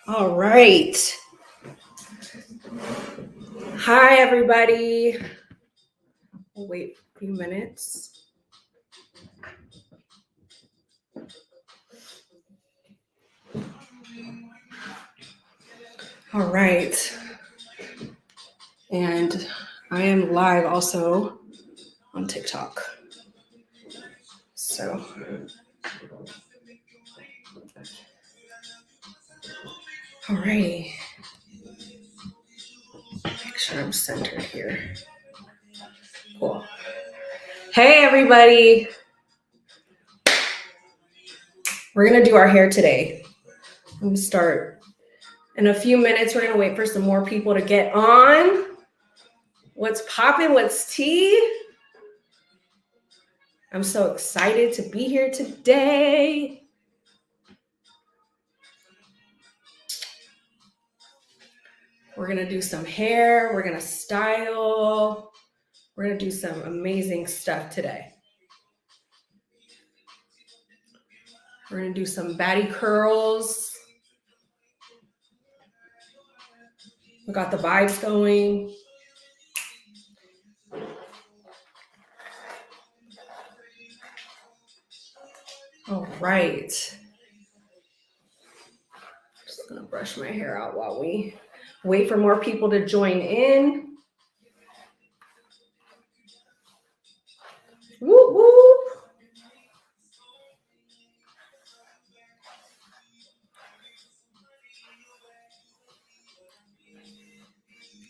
All right. Hi, everybody. We'll wait a few minutes. All right. And I am live also on TikTok. So, all righty. Make sure I'm centered here. Cool. Hey, everybody. We're going to do our hair today. Let me start. In a few minutes, we're going to wait for some more people to get on. What's popping? What's tea? I'm so excited to be here today. We're going to do some hair. We're going to style. We're going to do some amazing stuff today. We're going to do some baddie curls. We got the vibes going. All right. Just going to brush my hair out while we wait for more people to join in. Whoop, whoop.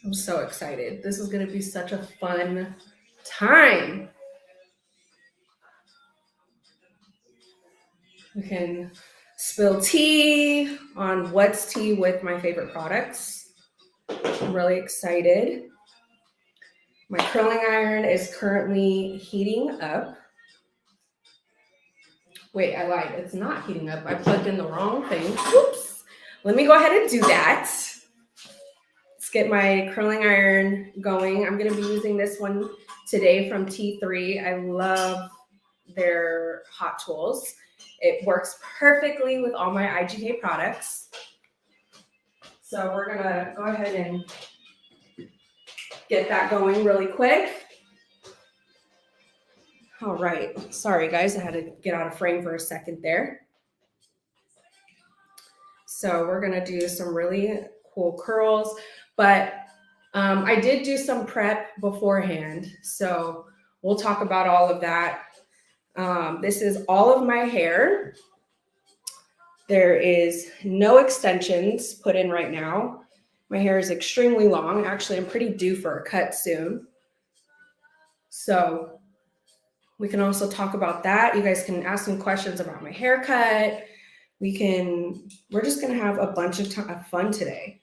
I'm so excited. This is going to be such a fun time. We can spill tea on what's tea with my favorite products. I'm really excited. My curling iron is currently heating up. Wait, I lied. It's not heating up. I plugged in the wrong thing. Oops. Let me go ahead and do that. Let's get my curling iron going. I'm going to be using this one today from T3. I love their hot tools. It works perfectly with all my IGK products. So we're going to go ahead and get that going really quick. All right. Sorry, guys. I had to get out of frame for a second there. So we're going to do some really cool curls. But I did do some prep beforehand. So we'll talk about all of that. This is all of my hair. There is no extensions put in right now. My hair is extremely long. Actually, I'm pretty due for a cut soon. So we can also talk about that. You guys can ask me questions about my haircut. We're just gonna have a bunch of fun today.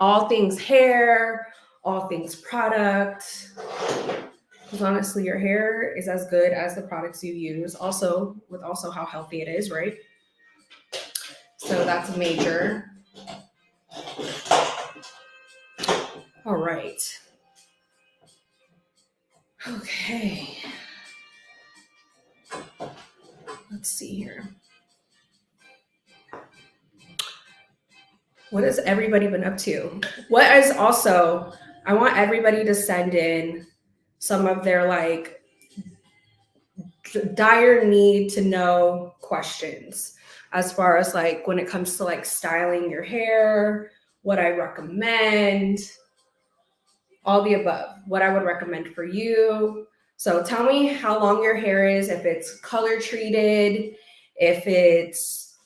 All things hair, all things product. Because honestly, your hair is as good as the products you use. Also, with how healthy it is, right? So that's major. All right. Okay. Let's see here. What has everybody been up to? What is also, I want everybody to send in some of their like dire need to know questions as far as like when it comes to like styling your hair, what I recommend, all the above, what I would recommend for you. So tell me how long your hair is, if it's color treated, if it's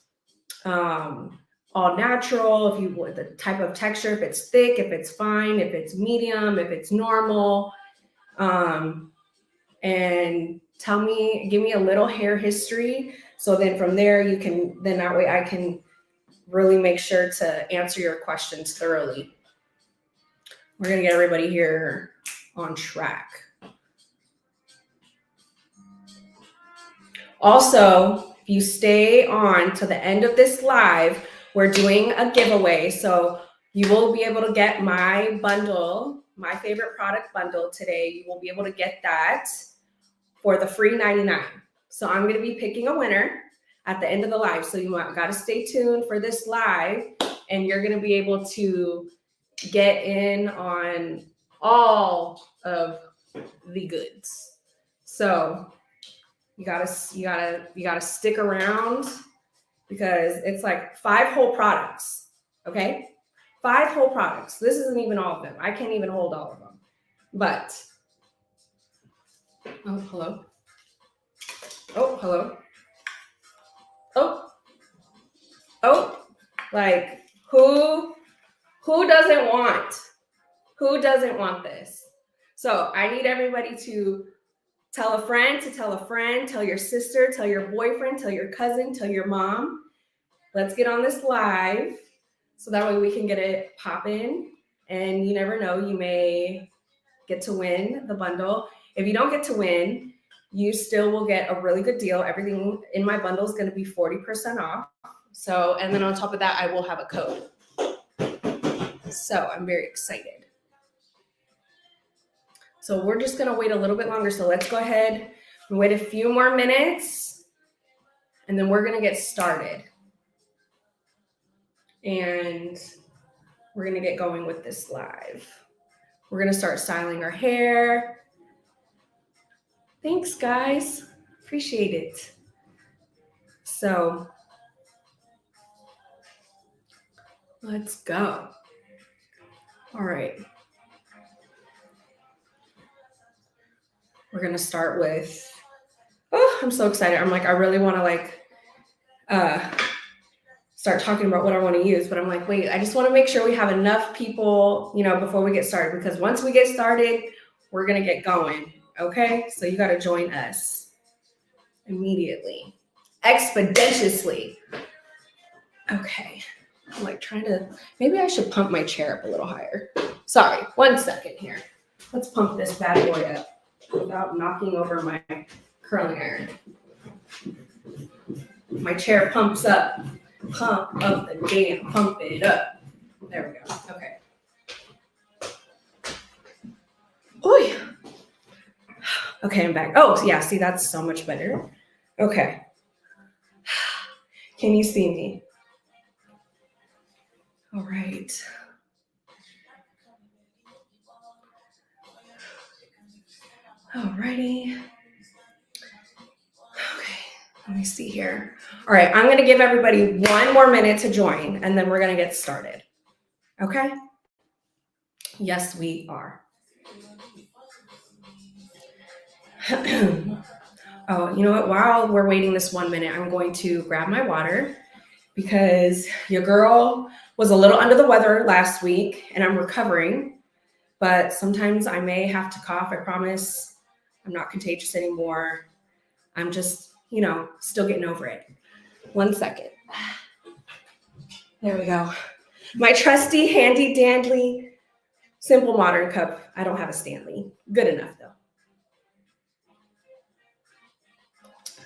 all natural, if you want the type of texture, if it's thick, if it's fine, if it's medium, if it's normal. And give me a little hair history. So then from there, that way I can really make sure to answer your questions thoroughly. We're going to get everybody here on track. Also, if you stay on to the end of this live, we're doing a giveaway. So you will be able to get my bundle, my favorite product bundle today. You will be able to get that for the free $99. So I'm going to be picking a winner. at the end of the live. So you got to stay tuned for this live, and you're going to be able to get in on all of the goods. So you gotta stick around because it's like 5 whole products. Okay, 5 whole products. This isn't even all of them. I can't even hold all of them. But oh, hello. Oh, hello. Oh, like who doesn't want this? So I need everybody to tell a friend, tell your sister, tell your boyfriend, tell your cousin, tell your mom. Let's get on this live so that way we can get it popping. And you never know, you may get to win the bundle. If you don't get to win, you still will get a really good deal. Everything in my bundle is going to be 40% off. So, and then on top of that, I will have a code. So I'm very excited. So we're just going to wait a little bit longer. So let's go ahead and wait a few more minutes, and then we're going to get started. And we're going to get going with this live. We're going to start styling our hair. Thanks, guys. Appreciate it. So let's go. All right. We're going to start with, oh, I'm so excited. I'm like, I really want to start talking about what I want to use, but I'm like, wait, I just want to make sure we have enough people, before we get started, because once we get started, we're going to get going. Okay. So you got to join us immediately, expeditiously. Okay. I'm like maybe I should pump my chair up a little higher. Sorry. 1 second here. Let's pump this bad boy up without knocking over my curling iron. My chair pumps up. Pump up the damn, pump it up. There we go. Okay. Oy. Okay, I'm back. Oh, yeah, see, that's so much better. Okay. Can you see me? All right. Alrighty. Okay, let me see here. All right, I'm going to give everybody 1 more minute to join, and then we're going to get started. Okay? Yes, we are. Oh, you know what? While we're waiting this 1 minute, I'm going to grab my water because your girl was a little under the weather last week and I'm recovering, but sometimes I may have to cough. I promise I'm not contagious anymore. I'm just, still getting over it. 1 second. There we go. My trusty, handy, dandy, simple modern cup. I don't have a Stanley. Good enough though.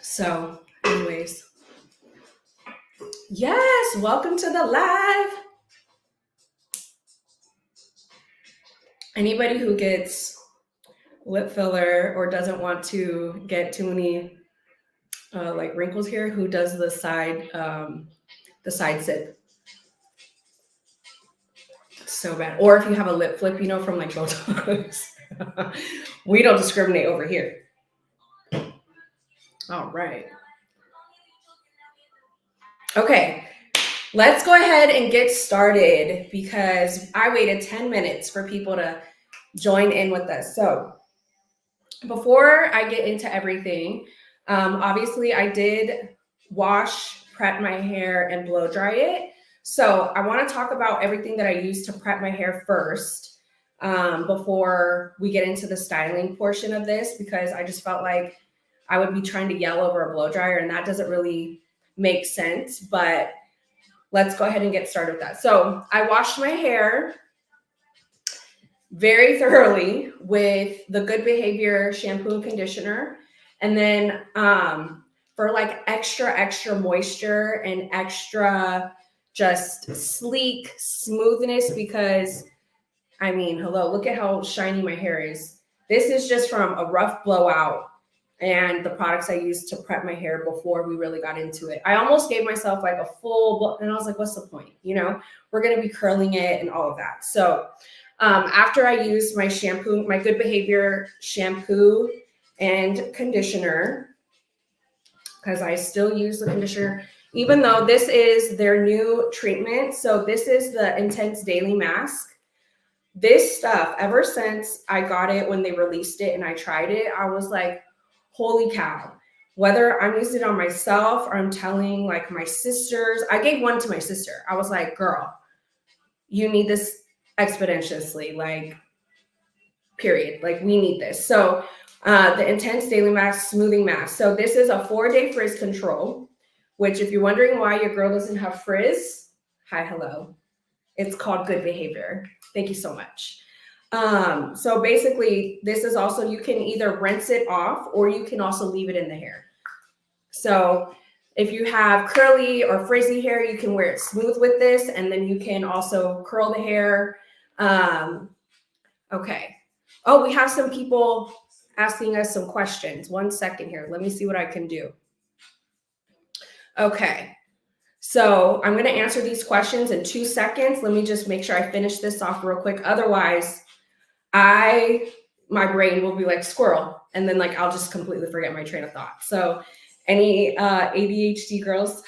So anyways, yes, welcome to the live. Anybody who gets lip filler or doesn't want to get too many wrinkles here, who does the side sip? It's so bad. Or if you have a lip flip, from like Botox. We don't discriminate over here. All right. Okay, let's go ahead and get started because I waited 10 minutes for people to join in with us. So before I get into everything, obviously I did wash, prep my hair, and blow dry it. So I want to talk about everything that I use to prep my hair first before we get into the styling portion of this, because I just felt like I would be trying to yell over a blow dryer and that doesn't really make sense, but let's go ahead and get started with that. So I washed my hair very thoroughly with the Good Behavior shampoo and conditioner. And then for like extra moisture and extra just sleek smoothness, because hello, look at how shiny my hair is. This is just from a rough blowout and the products I used to prep my hair before we really got into it. I almost gave myself like a full, and I was like, what's the point? You know, we're going to be curling it and all of that. So after I used my shampoo, my Good Behavior shampoo and conditioner, because I still use the conditioner, even though this is their new treatment. So this is the Intense Daily Mask. This stuff, ever since I got it when they released it and I tried it, I was like, holy cow. Whether I'm using it on myself or I'm telling like my sisters, I gave one to my sister. I was like, girl, you need this exponentially, like, period. Like, we need this. So the Intense Daily Mask Smoothing Mask. So this is a 4-day frizz control, which if you're wondering why your girl doesn't have frizz, hi, hello. It's called Good Behavior. Thank you so much. So basically, this is also, you can either rinse it off or you can also leave it in the hair. So if you have curly or frizzy hair, you can wear it smooth with this, and then you can also curl the hair. Okay. Oh, we have some people asking us some questions. 1 second here. Let me see what I can do. Okay. So I'm going to answer these questions in 2 seconds. Let me just make sure I finish this off real quick. Otherwise, my brain will be like squirrel, and then like I'll just completely forget my train of thought. So any ADHD girls,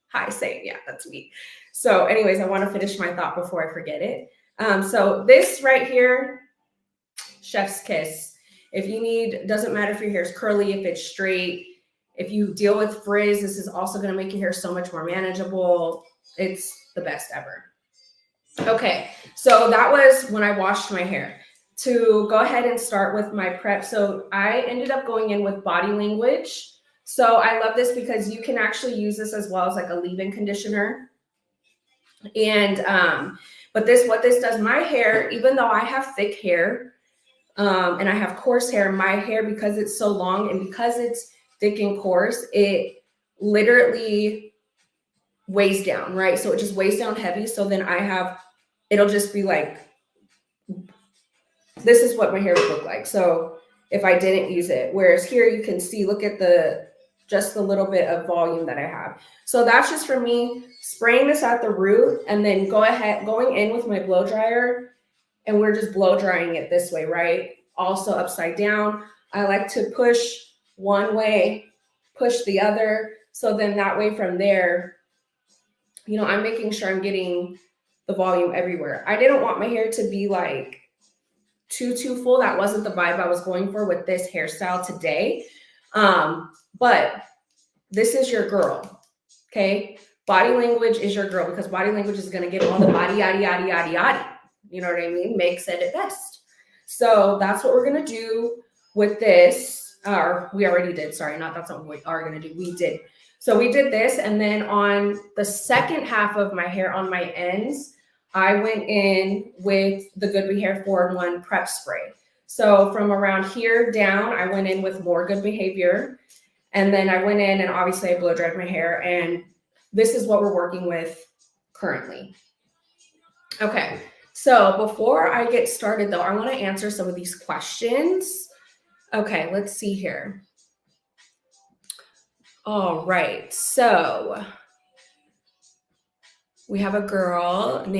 hi, say, yeah, that's me. So anyways, I want to finish my thought before I forget it. So this right here, chef's kiss. If you need, doesn't matter if your hair is curly, if it's straight, if you deal with frizz, this is also going to make your hair so much more manageable. It's the best ever. Okay, so that was when I washed my hair. To go ahead and start with my prep. So I ended up going in with Body Language. So I love this because you can actually use this as well as like a leave-in conditioner. And but what this does, my hair, even though I have thick hair and I have coarse hair, my hair, because it's so long and because it's thick and coarse, it literally weighs down, right? So it just weighs down heavy. So then it'll just be like, this is what my hair would look like. So if I didn't use it, whereas here you can see, look at just the little bit of volume that I have. So that's just for me spraying this at the root and then going in with my blow dryer, and we're just blow drying it this way, right? Also upside down. I like to push one way, push the other. So then that way from there, you know, I'm making sure I'm getting the volume everywhere. I didn't want my hair to be like too full. That wasn't the vibe I was going for with this hairstyle today. But this is your girl, okay? Body Language is your girl because Body Language is going to get all the body, yada, yada, yada, yada. You know what I mean? Meg said it best. So that's what we're going to do with this. Or we already did. Sorry, not that's what we are going to do. We did. So we did this. And then on the second half of my hair on my ends, I went in with the Good Behavior 4-in-1 prep spray. So from around here down, I went in with more Good Behavior. And then I went in and obviously I blow dried my hair. And this is what we're working with currently. Okay. So before I get started though, I want to answer some of these questions. Okay, let's see here. All right. So we have a person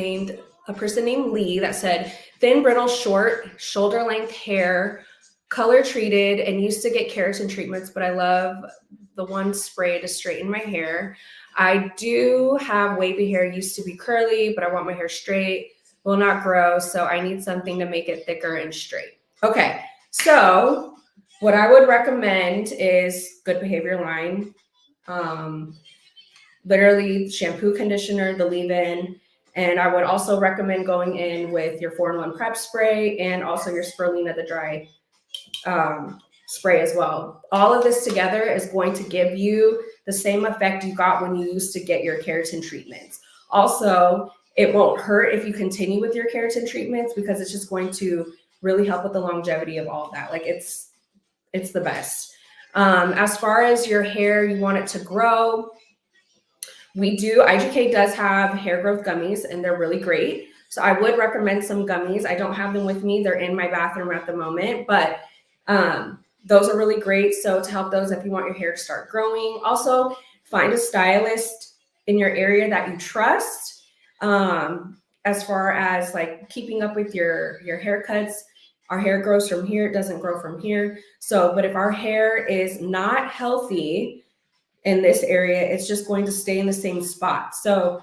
named Lee that said, thin, brittle, short, shoulder length hair, color treated, and used to get keratin treatments, but I love the one spray to straighten my hair. I do have wavy hair, used to be curly, but I want my hair straight, will not grow, so I need something to make it thicker and straight. Okay, so what I would recommend is Good Behavior line. Literally shampoo, conditioner, the leave-in. And I would also recommend going in with your 4-in-1 prep spray and also your spirulina, the dry spray as well. All of this together is going to give you the same effect you got when you used to get your keratin treatments. Also, it won't hurt if you continue with your keratin treatments because it's just going to really help with the longevity of all of that. Like it's the best. As far as your hair, you want it to grow. IGK does have hair growth gummies and they're really great. So I would recommend some gummies. I don't have them with me. They're in my bathroom at the moment, but those are really great. So to help those, if you want your hair to start growing, also find a stylist in your area that you trust. As far as like keeping up with your haircuts, our hair grows from here, it doesn't grow from here. So, but if our hair is not healthy in this area, it's just going to stay in the same spot. So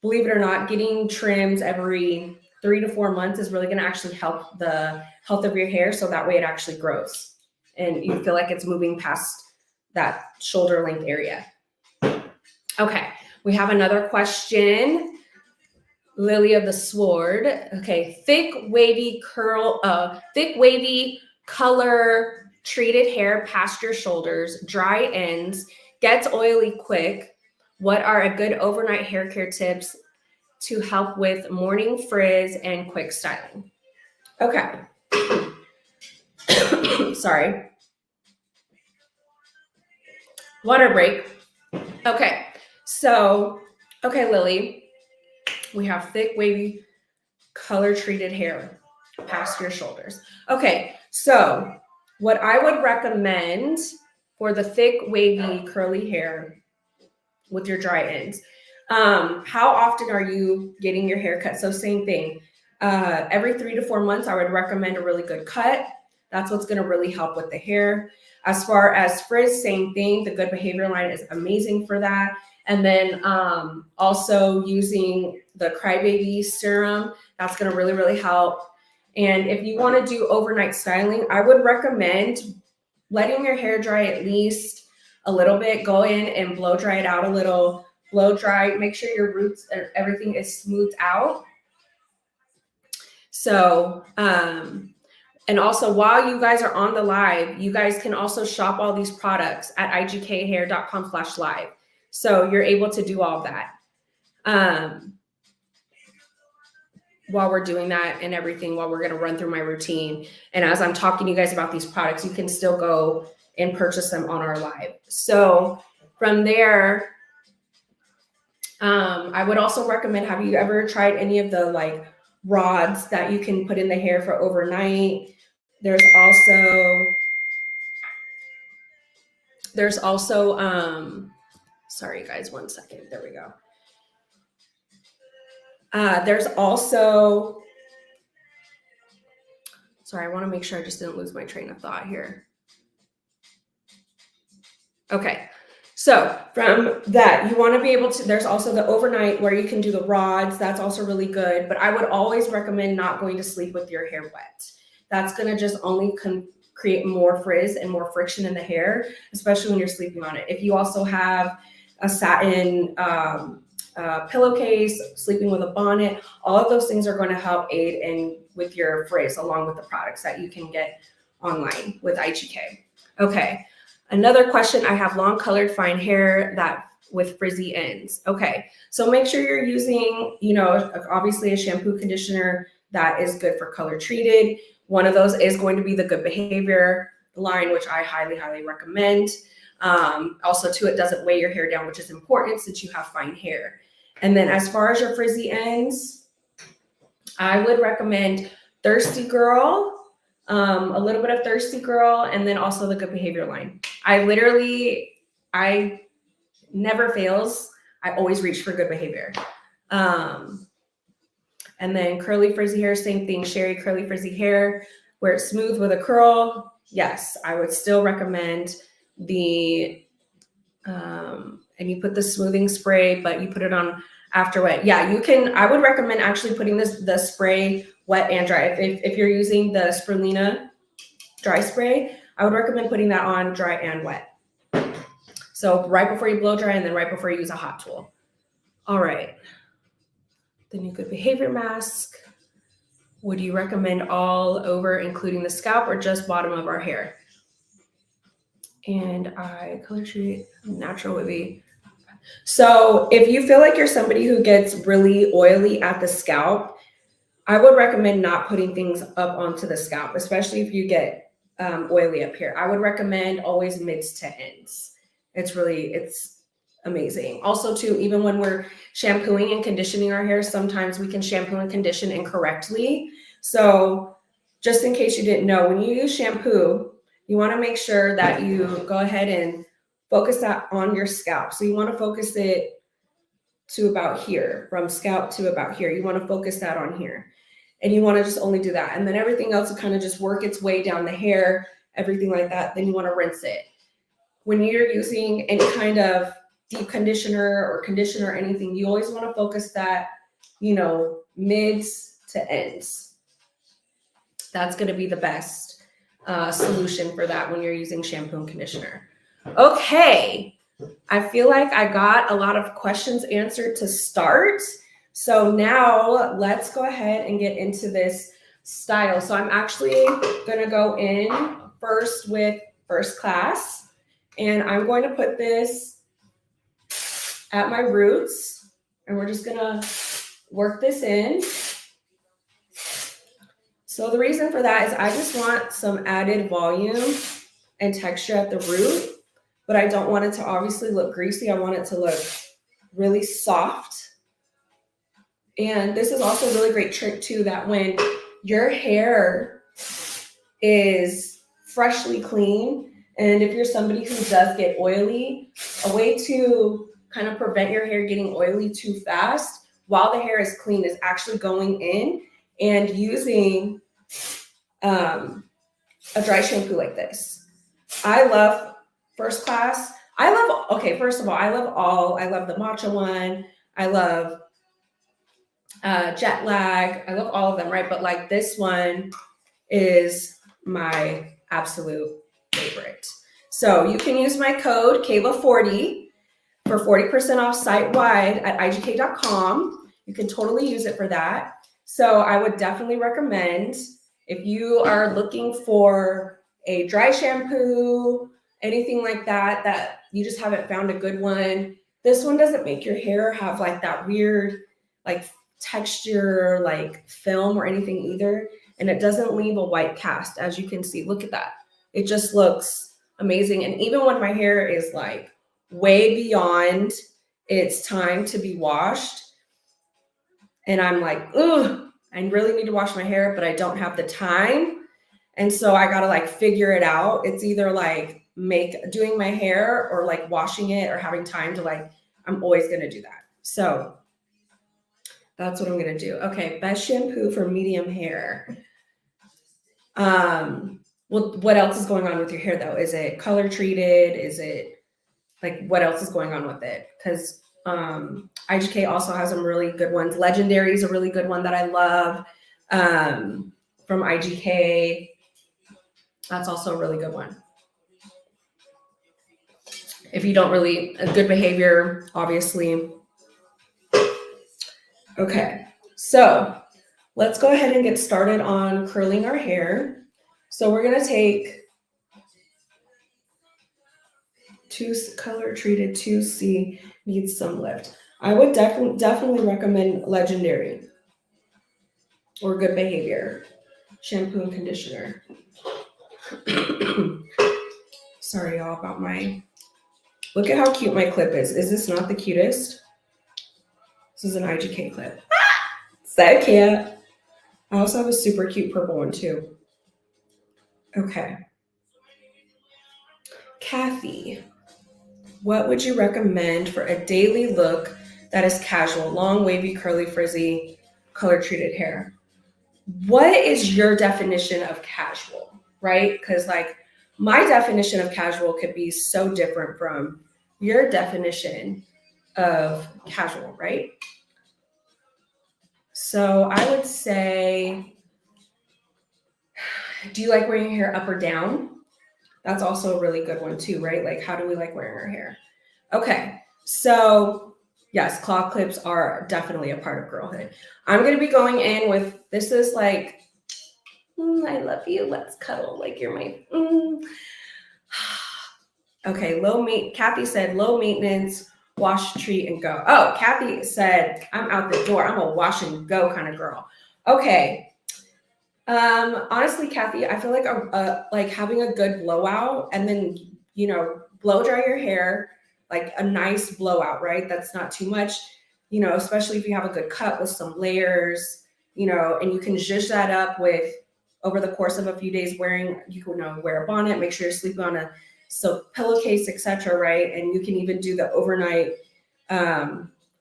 believe it or not, getting trims every 3 to 4 months is really going to actually help the health of your hair. So that way it actually grows and you feel like it's moving past that shoulder length area. Okay, we have another question. Lily of the Sword. Okay, thick wavy color treated hair past your shoulders, dry ends, gets oily quick. What are a good overnight hair care tips to help with morning frizz and quick styling? Okay. Sorry. Water break. Okay. So, okay, Lily, we have thick, wavy, color treated hair past your shoulders. Okay. So, what I would recommend for the thick, wavy, curly hair with your dry ends, how often are you getting your hair cut? So, same thing. Every 3 to 4 months, I would recommend a really good cut. That's what's going to really help with the hair. As far as frizz, same thing. The Good Behavior line is amazing for that. And then also using the Crybaby serum, that's going to really, really help. And if you want to do overnight styling, I would recommend letting your hair dry at least a little bit. Go in and blow dry it out a little. Blow dry, make sure your roots and everything is smoothed out. So, and also while you guys are on the live, you guys can also shop all these products at igkhair.com/live. So you're able to do all that while we're doing that and everything, while we're going to run through my routine. And as I'm talking to you guys about these products, you can still go and purchase them on our live. So from there, I would also recommend, have you ever tried any of the like rods that you can put in the hair for overnight? There's also, sorry guys, 1 second. There we go. There's also, sorry, I want to make sure I just didn't lose my train of thought here. Okay. So from that, you want to be able to, there's also the overnight where you can do the rods. That's also really good. But I would always recommend not going to sleep with your hair wet. That's going to just only create more frizz and more friction in the hair, especially when you're sleeping on it. If you also have a satin pillowcase, sleeping with a bonnet, all of those things are going to help aid in with your frizz, along with the products that you can get online with IGK. Okay. Another question, I have long colored fine hair that with frizzy ends. Okay, so make sure you're using, obviously a shampoo conditioner that is good for color treated. One of those is going to be the Good Behavior line, which I highly, highly recommend. Also too, it doesn't weigh your hair down, which is important since you have fine hair. And then as far as your frizzy ends, I would recommend Thirsty Girl, a little bit of Thirsty Girl, and then also the Good Behavior line. I never fails. I always reach for Good Behavior. And then curly frizzy hair, same thing. Sherry curly frizzy hair, where it's smooth with a curl. Yes, I would still recommend the, and you put the smoothing spray, but you put it on after wet. Yeah, you can, I would recommend actually putting the spray wet and dry. If you're using the Spirulina dry spray, I would recommend putting that on dry and wet. So right before you blow dry and then right before you use a hot tool. All right. The new Good Behavior mask. Would you recommend all over, including the scalp, or just bottom of our hair? And I color treat natural wavy. So if you feel like you're somebody who gets really oily at the scalp, I would recommend not putting things up onto the scalp, especially if you get oily up here. I would recommend always mids to ends. It's amazing. Also too, even when we're shampooing and conditioning our hair, sometimes we can shampoo and condition incorrectly. So just in case you didn't know, when you use shampoo, You want to make sure that you go ahead and focus that on your scalp. So you want to focus it to about here, from scalp to about here. You want to focus that on here. And you want to just only do that. And then everything else will kind of just work its way down the hair, everything like that. Then you want to rinse it. When you're using any kind of deep conditioner or conditioner or anything, you always want to focus that, mids to ends. That's going to be the best solution for that when you're using shampoo and conditioner. Okay. I feel like I got a lot of questions answered to start. So now let's go ahead and get into this style. So I'm actually going to go in first with First Class, and I'm going to put this at my roots, and we're just going to work this in. So the reason for that is I just want some added volume and texture at the root, but I don't want it to obviously look greasy. I want it to look really soft. And this is also a really great trick too, that when your hair is freshly clean, and if you're somebody who does get oily, a way to kind of prevent your hair getting oily too fast while the hair is clean is actually going in and using a dry shampoo like this. I love First Class. First of all, I love the matcha one. I love Jet Lag. I love all of them, right? But like this one is my absolute favorite. So you can use my code Kayla40 for 40% off site-wide at igk.com. You can totally use it for that. So I would definitely recommend, if you are looking for a dry shampoo, anything like that, that you just haven't found a good one. This one doesn't make your hair have like that weird like texture, like film or anything either. And it doesn't leave a white cast, as you can see. Look at that. It just looks amazing. And even when my hair is like way beyond its time to be washed, and I'm like, ugh, I really need to wash my hair, but I don't have the time. And so I got to like figure it out. It's either like doing my hair or like washing it or having time to like, I'm always going to do that. So that's what I'm going to do. Okay. Best shampoo for medium hair. Well, what else is going on with your hair though? Is it color treated? Is it like, what else is going on with it? Because IGK also has some really good ones. Legendary is a really good one that I love from IGK. That's also a really good one. If you don't good behavior, obviously. Okay, so let's go ahead and get started on curling our hair. So we're going to take color treated 2C, needs some lift. I would definitely recommend Legendary or Good Behavior shampoo and conditioner. Sorry, y'all, about look at how cute my clip is. Is this not the cutest? This is an IGK clip. So cute. I also have a super cute purple one too. Okay. Kathy, what would you recommend for a daily look that is casual, long, wavy, curly, frizzy, color treated hair? What is your definition of casual, right? Because like my definition of casual could be so different from your definition of casual, right? So I would say, do you like wearing your hair up or down? That's also a really good one too, right? Like, how do we like wearing our hair? Okay, so yes, claw clips are definitely a part of girlhood. I'm going to be going in with, this is like, I love you, let's cuddle, like you're my, Okay, Kathy said low maintenance, wash, treat, and go. Oh, Kathy said, I'm out the door. I'm a wash and go kind of girl. Okay. Honestly, Kathy, I feel like like having a good blowout and then, blow dry your hair, like a nice blowout, right? That's not too much, especially if you have a good cut with some layers, and you can zhuzh that up with over the course of a few days wearing, you can wear a bonnet, make sure you're sleeping on a silk pillowcase, etc., right? And you can even do the overnight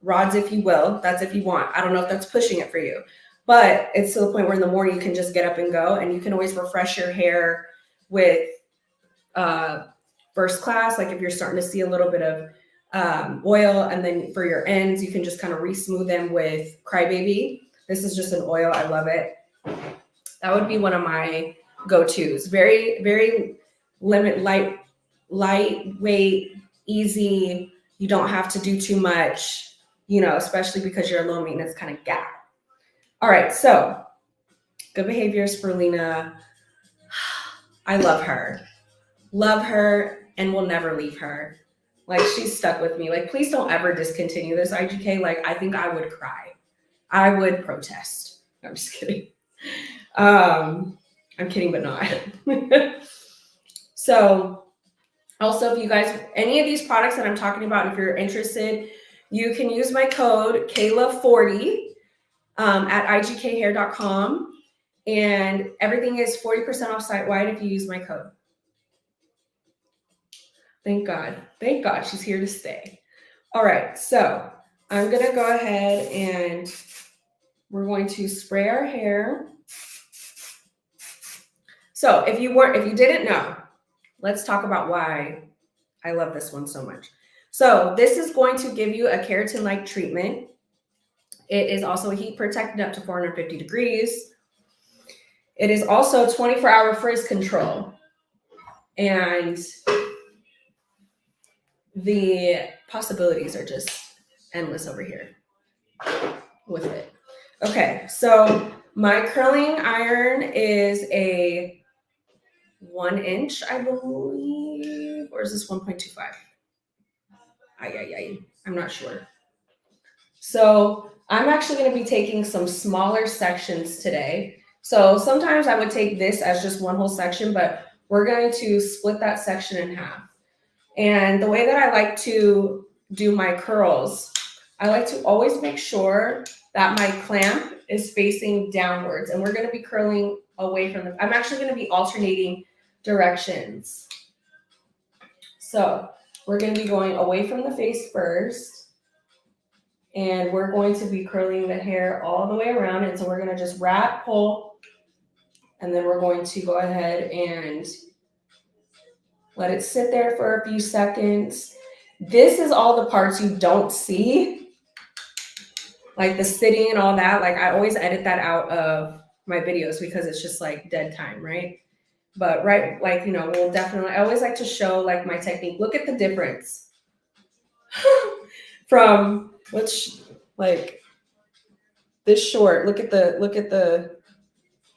rods if you will. That's if you want. I don't know if that's pushing it for you, but it's to the point where in the morning you can just get up and go, and you can always refresh your hair with first class. Like if you're starting to see a little bit of oil, and then for your ends, you can just kind of re-smooth them with Crybaby. This is just an oil. I love it. That would be one of my go-tos. Very, very lightweight, easy. You don't have to do too much, especially because you're a low maintenance kind of gal. All right, so good behaviors for Lena. I love her, and will never leave her. Like, she's stuck with me. Like, please don't ever discontinue this IGK. Like, I think I would cry. I would protest. I'm just kidding. I'm kidding, but not. So, also, if you guys, any of these products that I'm talking about, if you're interested, you can use my code Kayla40 at igkhair.com. And everything is 40% off site-wide if you use my code. Thank God. Thank God she's here to stay. All right, so I'm going to go ahead and we're going to spray our hair. So if you didn't know, let's talk about why I love this one so much. So this is going to give you a keratin-like treatment. It is also heat protected up to 450 degrees. It is also 24-hour frizz control. And the possibilities are just endless over here with it. Okay, so my curling iron is a 1 inch, I believe, or is this 1.25? I'm not sure. So I'm actually going to be taking some smaller sections today. So sometimes I would take this as just one whole section, but we're going to split that section in half. And the way that I like to do my curls, I like to always make sure that my clamp is facing downwards, and we're going to be curling away from I'm actually going to be alternating directions. So we're going to be going away from the face first, and we're going to be curling the hair all the way around. And so we're going to just wrap, pull, and then we're going to go ahead and let it sit there for a few seconds. This is all the parts you don't see, like the sitting and all that. Like, I always edit that out of my videos because it's just like dead time, right? But right, like, we'll definitely, I always like to show like my technique. Look at the difference from like this short. Look at the,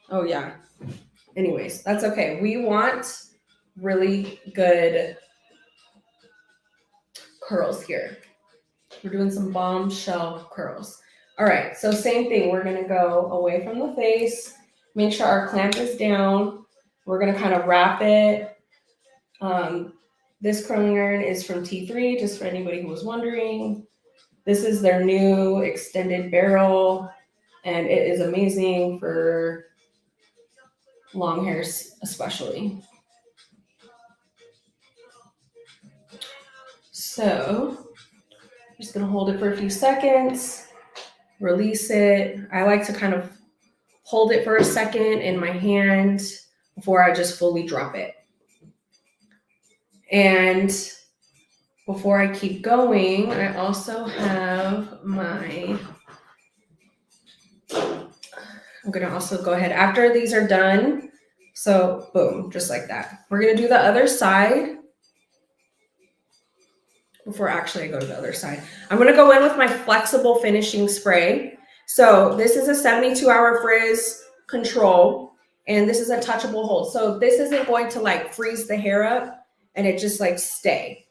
oh yeah. Anyways, that's okay. We want really good curls here. We're doing some bombshell curls. All right, so same thing. We're gonna go away from the face, make sure our clamp is down. We're gonna kind of wrap it. This curling iron is from T3, just for anybody who was wondering. This is their new extended barrel, and it is amazing for long hairs especially. So I'm just gonna hold it for a few seconds, release it. I like to kind of hold it for a second in my hand before I just fully drop it. And before I keep going, I also have I'm gonna also go ahead after these are done. So boom, just like that. We're gonna do the other side. Before actually I go to the other side, I'm gonna go in with my flexible finishing spray. So this is a 72-hour frizz control, and this is a touchable hold. So this isn't going to like freeze the hair up and it just like stay,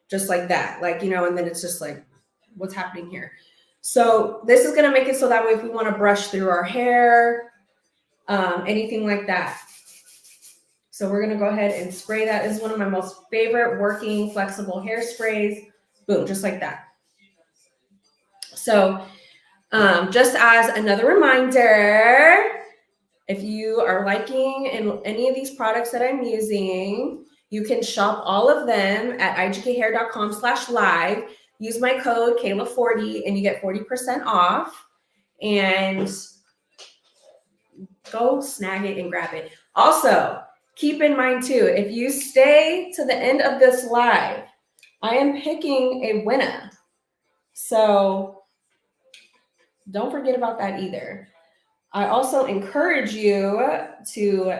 just like that, like, and then it's just like, what's happening here? So this is gonna make it so that way if we wanna brush through our hair, anything like that. So we're gonna go ahead and spray that. This is one of my most favorite working flexible hairsprays. Boom, just like that. So just as another reminder, If you are liking any of these products that I'm using, you can shop all of them at igkhair.com/live. Use my code Kayla40 and you get 40% off. And go snag it and grab it. Also, keep in mind too, if you stay to the end of this live, I am picking a winner. So don't forget about that either. I also encourage you to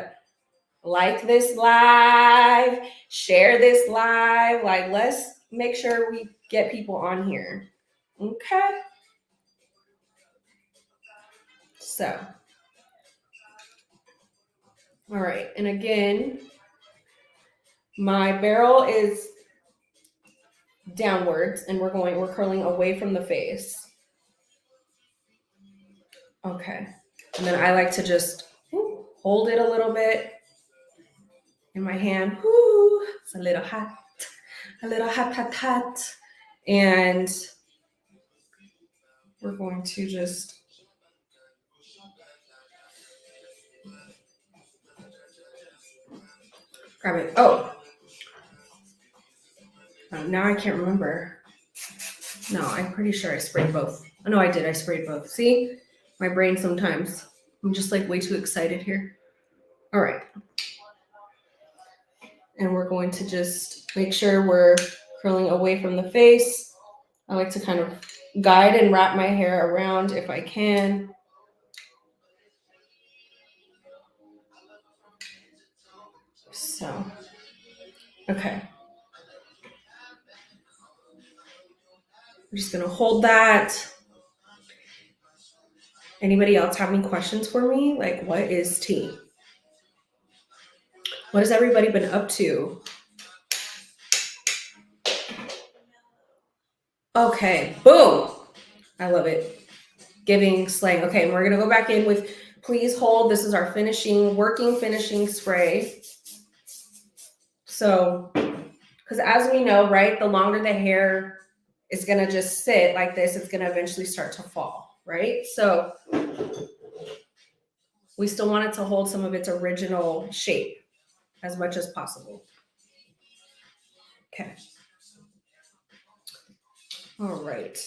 like this live, share this live. Like, let's make sure we get people on here. Okay. So, all right. And again, my barrel is downwards and we're curling away from the face. Okay. And then I like to just hold it a little bit in my hand. Woo, it's a little hot, hot. And we're going to just grab it. Oh, now I can't remember. No, I'm pretty sure I sprayed both. Oh, no, I did. I sprayed both. See, my brain sometimes. I'm just like way too excited here. All right. And we're going to just make sure we're curling away from the face. I like to kind of guide and wrap my hair around if I can. So, okay. I'm just gonna hold that. Anybody else have any questions for me? Like, what is tea? What has everybody been up to? Okay, boom. I love it. Giving slang. Okay, and we're gonna go back in with please hold. This is our working finishing spray. So, because as we know, right, the longer the hair is gonna just sit like this, it's gonna eventually start to fall, right? So we still want it to hold some of its original shape as much as possible. Okay. All right.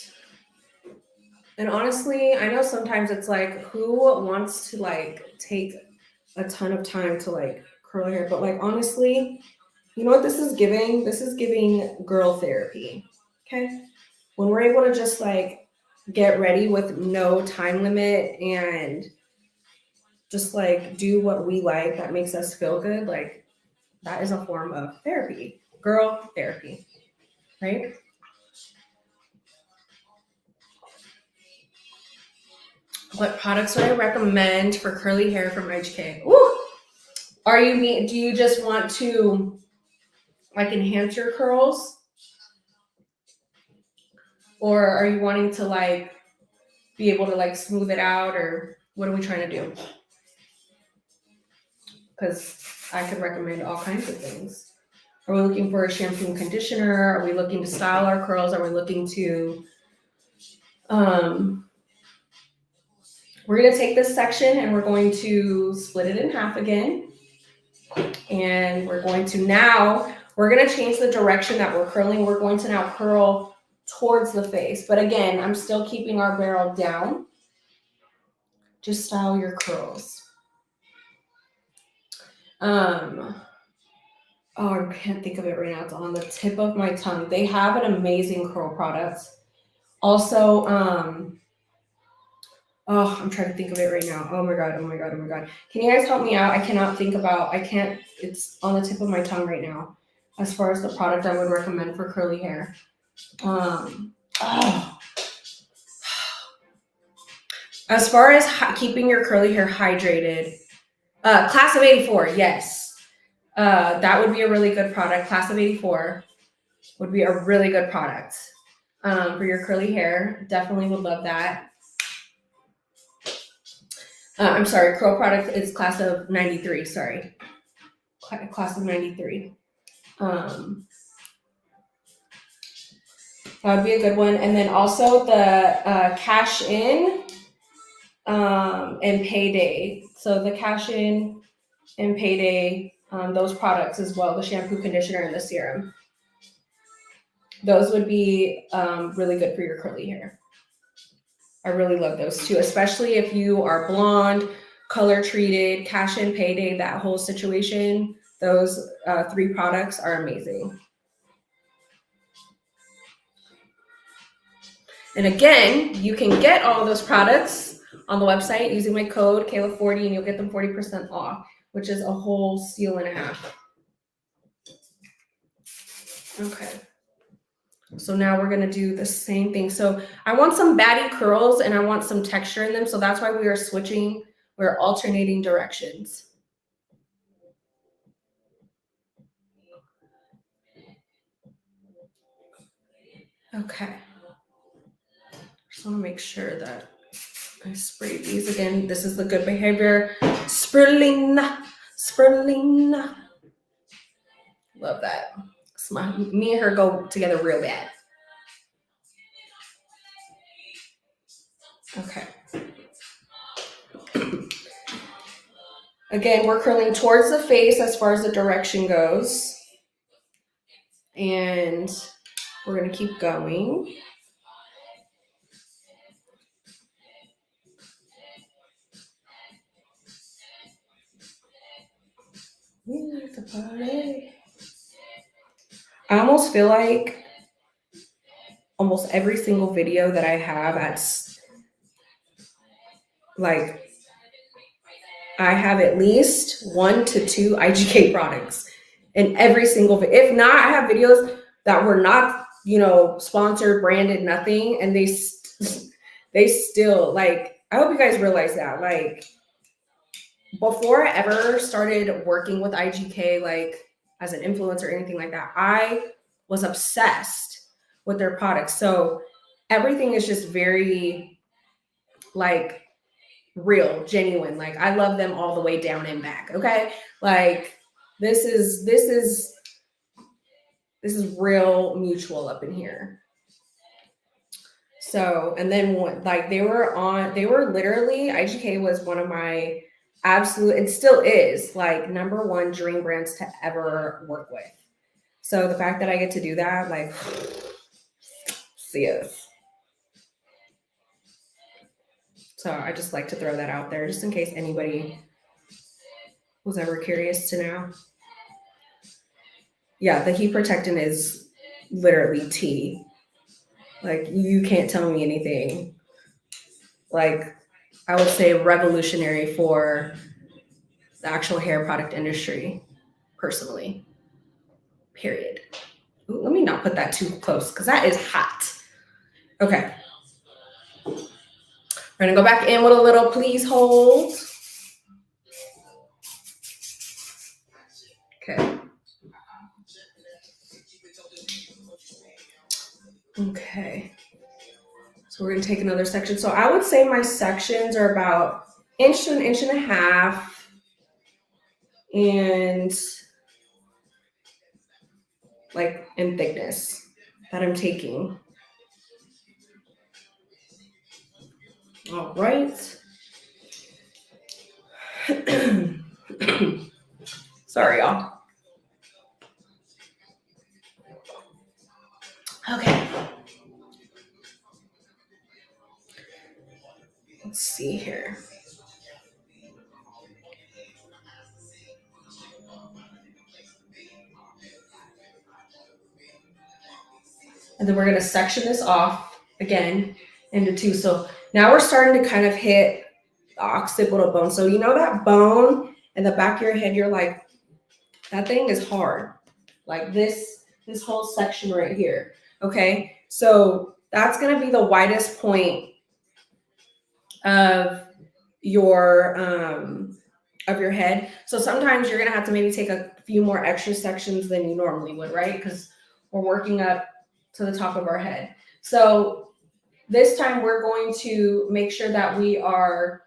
And honestly, I know sometimes it's like, who wants to like take a ton of time to like curl hair? But like, honestly, you know what this is giving? This is giving girl therapy. Okay. When we're able to just like get ready with no time limit and just like do what we like that makes us feel good, like that is a form of therapy, girl therapy, right? What products would I recommend for curly hair from HK? Ooh. Do you just want to like enhance your curls? Or are you wanting to like be able to like smooth it out, or what are we trying to do? Because I could recommend all kinds of things. Are we looking for a shampoo and conditioner? Are we looking to style our curls? Are we looking to we're going to take this section and we're going to split it in half again. And we're going to change the direction that we're curling. We're going to now curl towards the face. But again, I'm still keeping our barrel down. Just style your curls. Oh, I can't think of it right now. It's on the tip of my tongue. They have an amazing curl product. Also, I'm trying to think of it right now. Oh my God. Can you guys help me out? It's on the tip of my tongue right now. As far as the product I would recommend for curly hair. As far as keeping your curly hair hydrated, Class of 84, yes. That would be a really good product. Class of 84 would be a really good product for your curly hair. Definitely would love that. I'm sorry, curl product is Class of 93, sorry. Class of 93. That would be a good one. And then also the Cash In and Payday. So the Cash In and Payday, those products as well, the shampoo, conditioner, and the serum. Those would be really good for your curly hair. I really love those too, especially if you are blonde, color treated, Cash In, Payday, that whole situation. Those 3 products are amazing. And again, you can get all those products on the website using my code Kayla40 and you'll get them 40% off, which is a whole steal and a half. Okay. So now we're gonna do the same thing. So I want some batty curls and I want some texture in them. So that's why we are switching, we're alternating directions. Okay. Just wanna make sure that I spray these again. This is the Good Behavior Spirulina. Love that. Me and her go together real bad. Okay. Again, we're curling towards the face as far as the direction goes. And we're going to keep going. We like to party. I almost feel like almost every single video that I have I have at least 1 to 2 IGK products in every single video. If not, I have videos that were not, sponsored, branded, nothing, and they still I hope you guys realize that. Before I ever started working with IGK, as an influencer or anything like that, I was obsessed with their products. So everything is just very real, genuine. I love them all the way down and back. Okay. This is real mutual up in here. So, and then they were literally, IGK was one of my absolute, and still is number 1 dream brands to ever work with. So the fact that I get to do that, see us. So I just like to throw that out there just in case anybody was ever curious to know. Yeah, the heat protectant is literally tea. You can't tell me anything. I would say revolutionary for the actual hair product industry, personally. Period. Ooh, let me not put that too close because that is hot. Okay. We're gonna go back in with a little please hold. Okay. Okay. So we're gonna take another section. So I would say my sections are about 1 to 1.5 inches. And in thickness that I'm taking. All right. Sorry, y'all. Okay. Let's see here. And then we're going to section this off again into 2. So now we're starting to kind of hit the occipital bone. So that bone in the back of your head, you're like, that thing is hard. This whole section right here. Okay. So that's going to be the widest point of your head. So sometimes you're going to have to maybe take a few more extra sections than you normally would, right? Because we're working up to the top of our head. So this time we're going to make sure that we are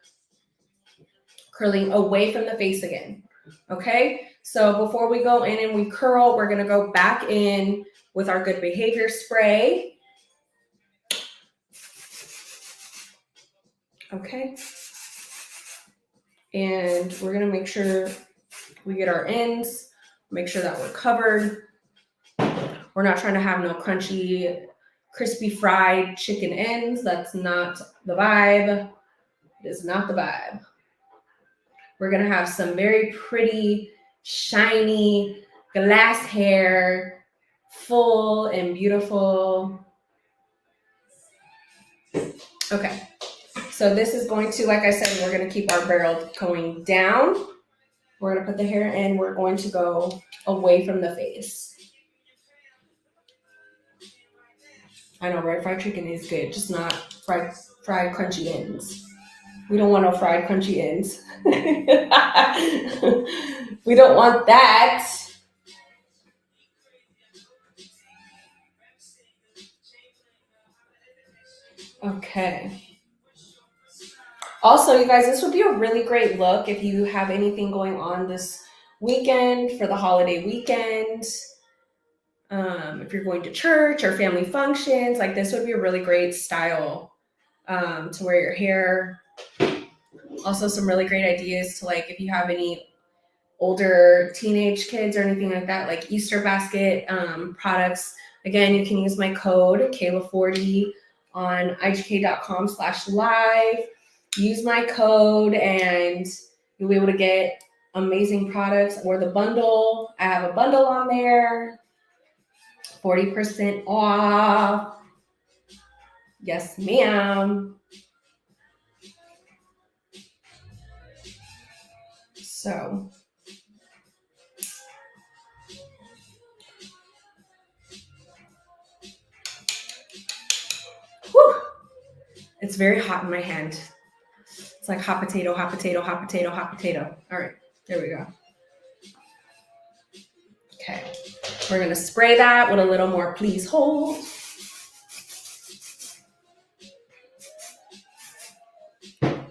curling away from the face again. Okay. So before we go in and we curl, we're going to go back in with our Good Behavior spray. Okay. And we're gonna make sure we get our ends, make sure that we're covered. We're not trying to have no crunchy, crispy fried chicken ends. That's not the vibe. It is not the vibe. We're gonna have some very pretty, shiny, glass hair, full and beautiful. Okay, so this is going to, like I said, we're gonna keep our barrel going down. We're gonna put the hair in, we're going to go away from the face. I know, right? Fried chicken is good, just not fried crunchy ends. We don't want no fried crunchy ends. We don't want that. Okay. Also, you guys, this would be a really great look if you have anything going on this weekend for the holiday weekend. If you're going to church or family functions, like this would be a really great style to wear your hair. Also, some really great ideas to, like, if you have any older teenage kids or anything like that, like Easter basket products. Again, you can use my code Kayla40 on igk.com/live. Use my code and you'll be able to get amazing products, or the bundle. I have a bundle on there, 40% off. Yes, ma'am. So whew, it's very hot in my hand. It's like hot potato, hot potato, hot potato, hot potato. All right, there we go. Okay, we're gonna spray that with a little more please hold.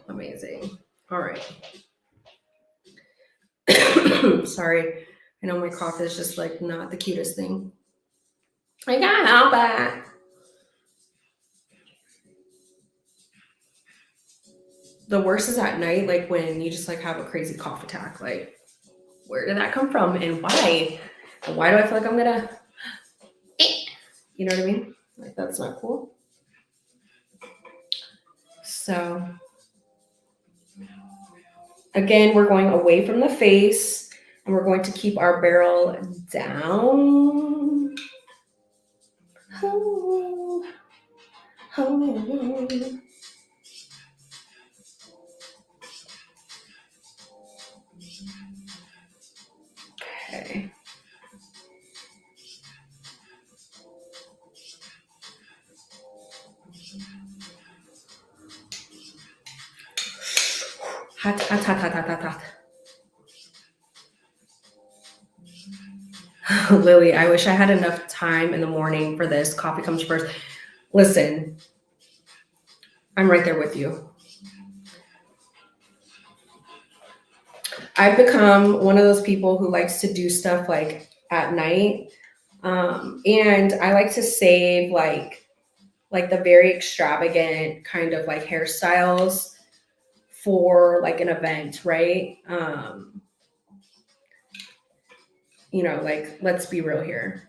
Amazing. All right. Sorry, I know my cough is just like not the cutest thing. I can't help it. The worst is at night, like when you just like have a crazy cough attack. Like, where did that come from and why? And why do I feel like I'm gonna, you know what I mean? Like, that's not cool. So, again, we're going away from the face and we're going to keep our barrel down. Oh, oh. Okay. Hot, hot, hot, hot, hot, hot, hot. Lily, I wish I had enough time in the morning for this. Coffee comes first. Listen, I'm right there with you. I've become one of those people who likes to do stuff like at night. And I like to save like the very extravagant kind of like hairstyles for like an event, right? You know, like, let's be real here.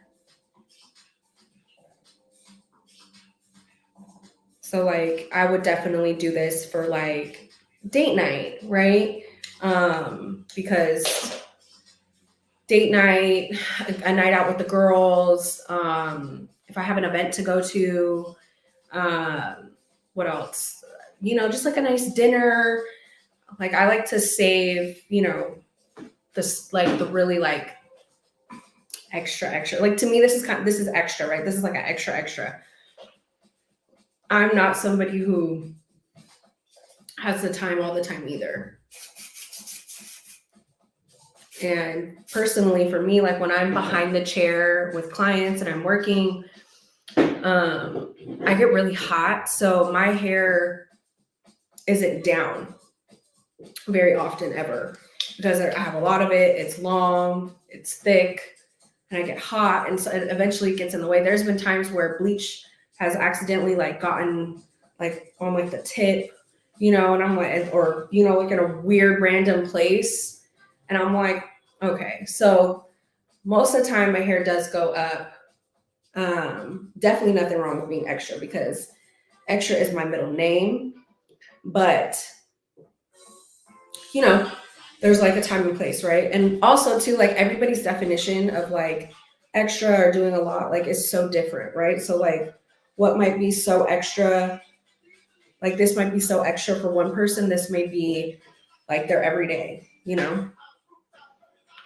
So like I would definitely do this for like date night, right? Because date night, a night out with the girls, if I have an event to go to, what else? You know, just like a nice dinner. Like I like to save, you know, this like the really like extra. Like to me, this is extra, right? This is like an extra. I'm not somebody who has the time all the time either. And personally, for me, like when I'm behind the chair with clients and I'm working, I get really hot. So my hair isn't down very often ever because I have a lot of it. It's long, it's thick, and I get hot. And so it eventually gets in the way. There's been times where bleach has accidentally like gotten like on like the tip and I'm like, or, like in a weird random place. And I'm like, okay, so most of the time my hair does go up. Definitely nothing wrong with being extra because extra is my middle name. But, you know, there's like a time and place, right? And also, too, like everybody's definition of like extra or doing a lot, like is so different, right? So, like, what might be so extra, like this might be so extra for one person, this may be like their everyday.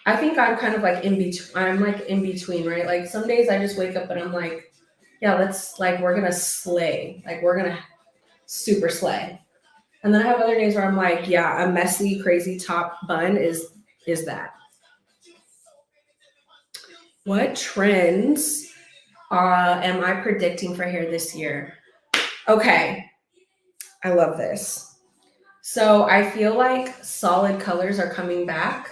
I think I'm kind of like in between. I'm like in between, right? Like some days I just wake up and I'm like, yeah, let's like we're gonna slay, like we're gonna super slay. And then I have other days where I'm like, yeah, a messy, crazy top bun is that. What trends am I predicting for hair this year? Okay, I love this. So I feel like solid colors are coming back.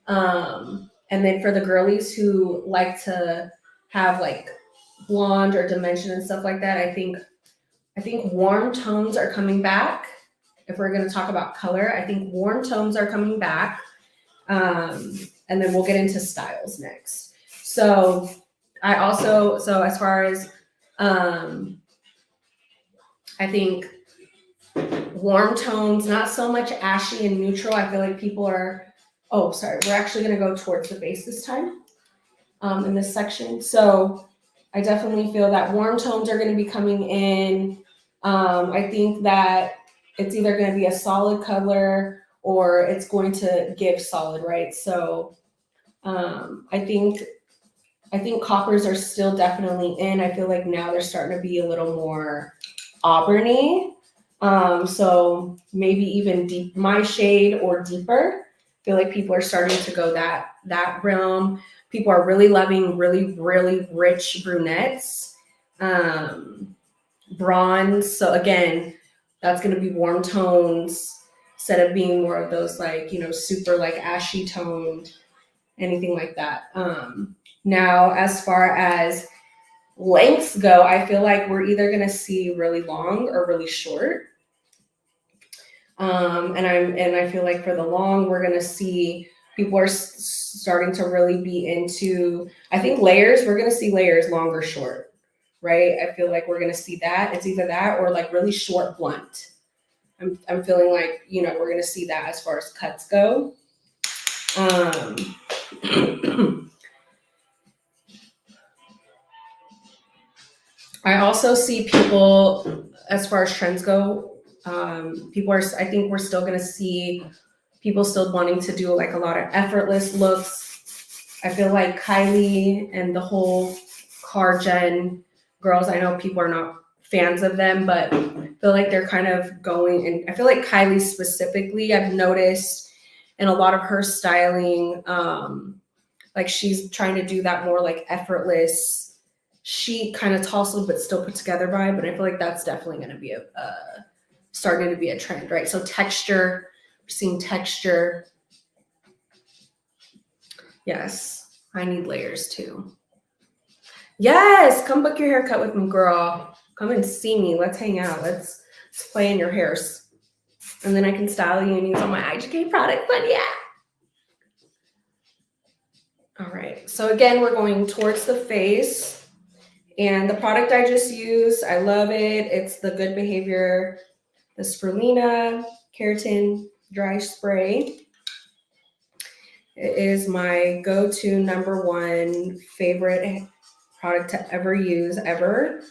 And then for the girlies who like to have like blonde or dimension and stuff like that, I think warm tones are coming back. If we're going to talk about color, I think warm tones are coming back. And then we'll get into styles next. So so as far as, I think warm tones, not so much ashy and neutral. I feel like people are, oh, sorry, we're actually going to go towards the face this time, in this section. So I definitely feel that warm tones are going to be coming in. I think that it's either going to be a solid color or it's going to give solid, right? So I think coppers are still definitely in. I feel like now they're starting to be a little more auburny. So maybe even deep, my shade or deeper. I feel like people are starting to go that realm. People are really loving really, really rich brunettes. Bronze. So again, that's gonna be warm tones instead of being more of those like, super like ashy toned, anything like that. Now, as far as lengths go, I feel like we're either going to see really long or really short. And I feel like for the long, we're going to see people are starting to really be into, I think layers, we're going to see layers long or short, right? I feel like we're going to see that. It's either that or like really short blunt. I'm feeling like, we're going to see that as far as cuts go. I also see people, as far as trends go, I think we're still going to see people still wanting to do like a lot of effortless looks. I feel like Kylie and the whole car gen girls, I know people are not fans of them, but I feel like they're kind of going, and I feel like Kylie specifically, I've noticed in a lot of her styling, like she's trying to do that more like effortless, chic, kind of tousled but still put together vibe. But I feel like that's definitely going to be starting to be a trend, right? So texture, we're seeing texture. Yes, I need layers too. Yes, come book your haircut with me, girl. Come and see me. Let's hang out. Let's play in your hairs, and then I can style you and use all my IGK products. But yeah. All right. So again, we're going towards the face. And the product I just used, I love it. It's the Good Behavior, the Spirulina Keratin Dry Spray. It is my go-to number one favorite product to ever use, ever.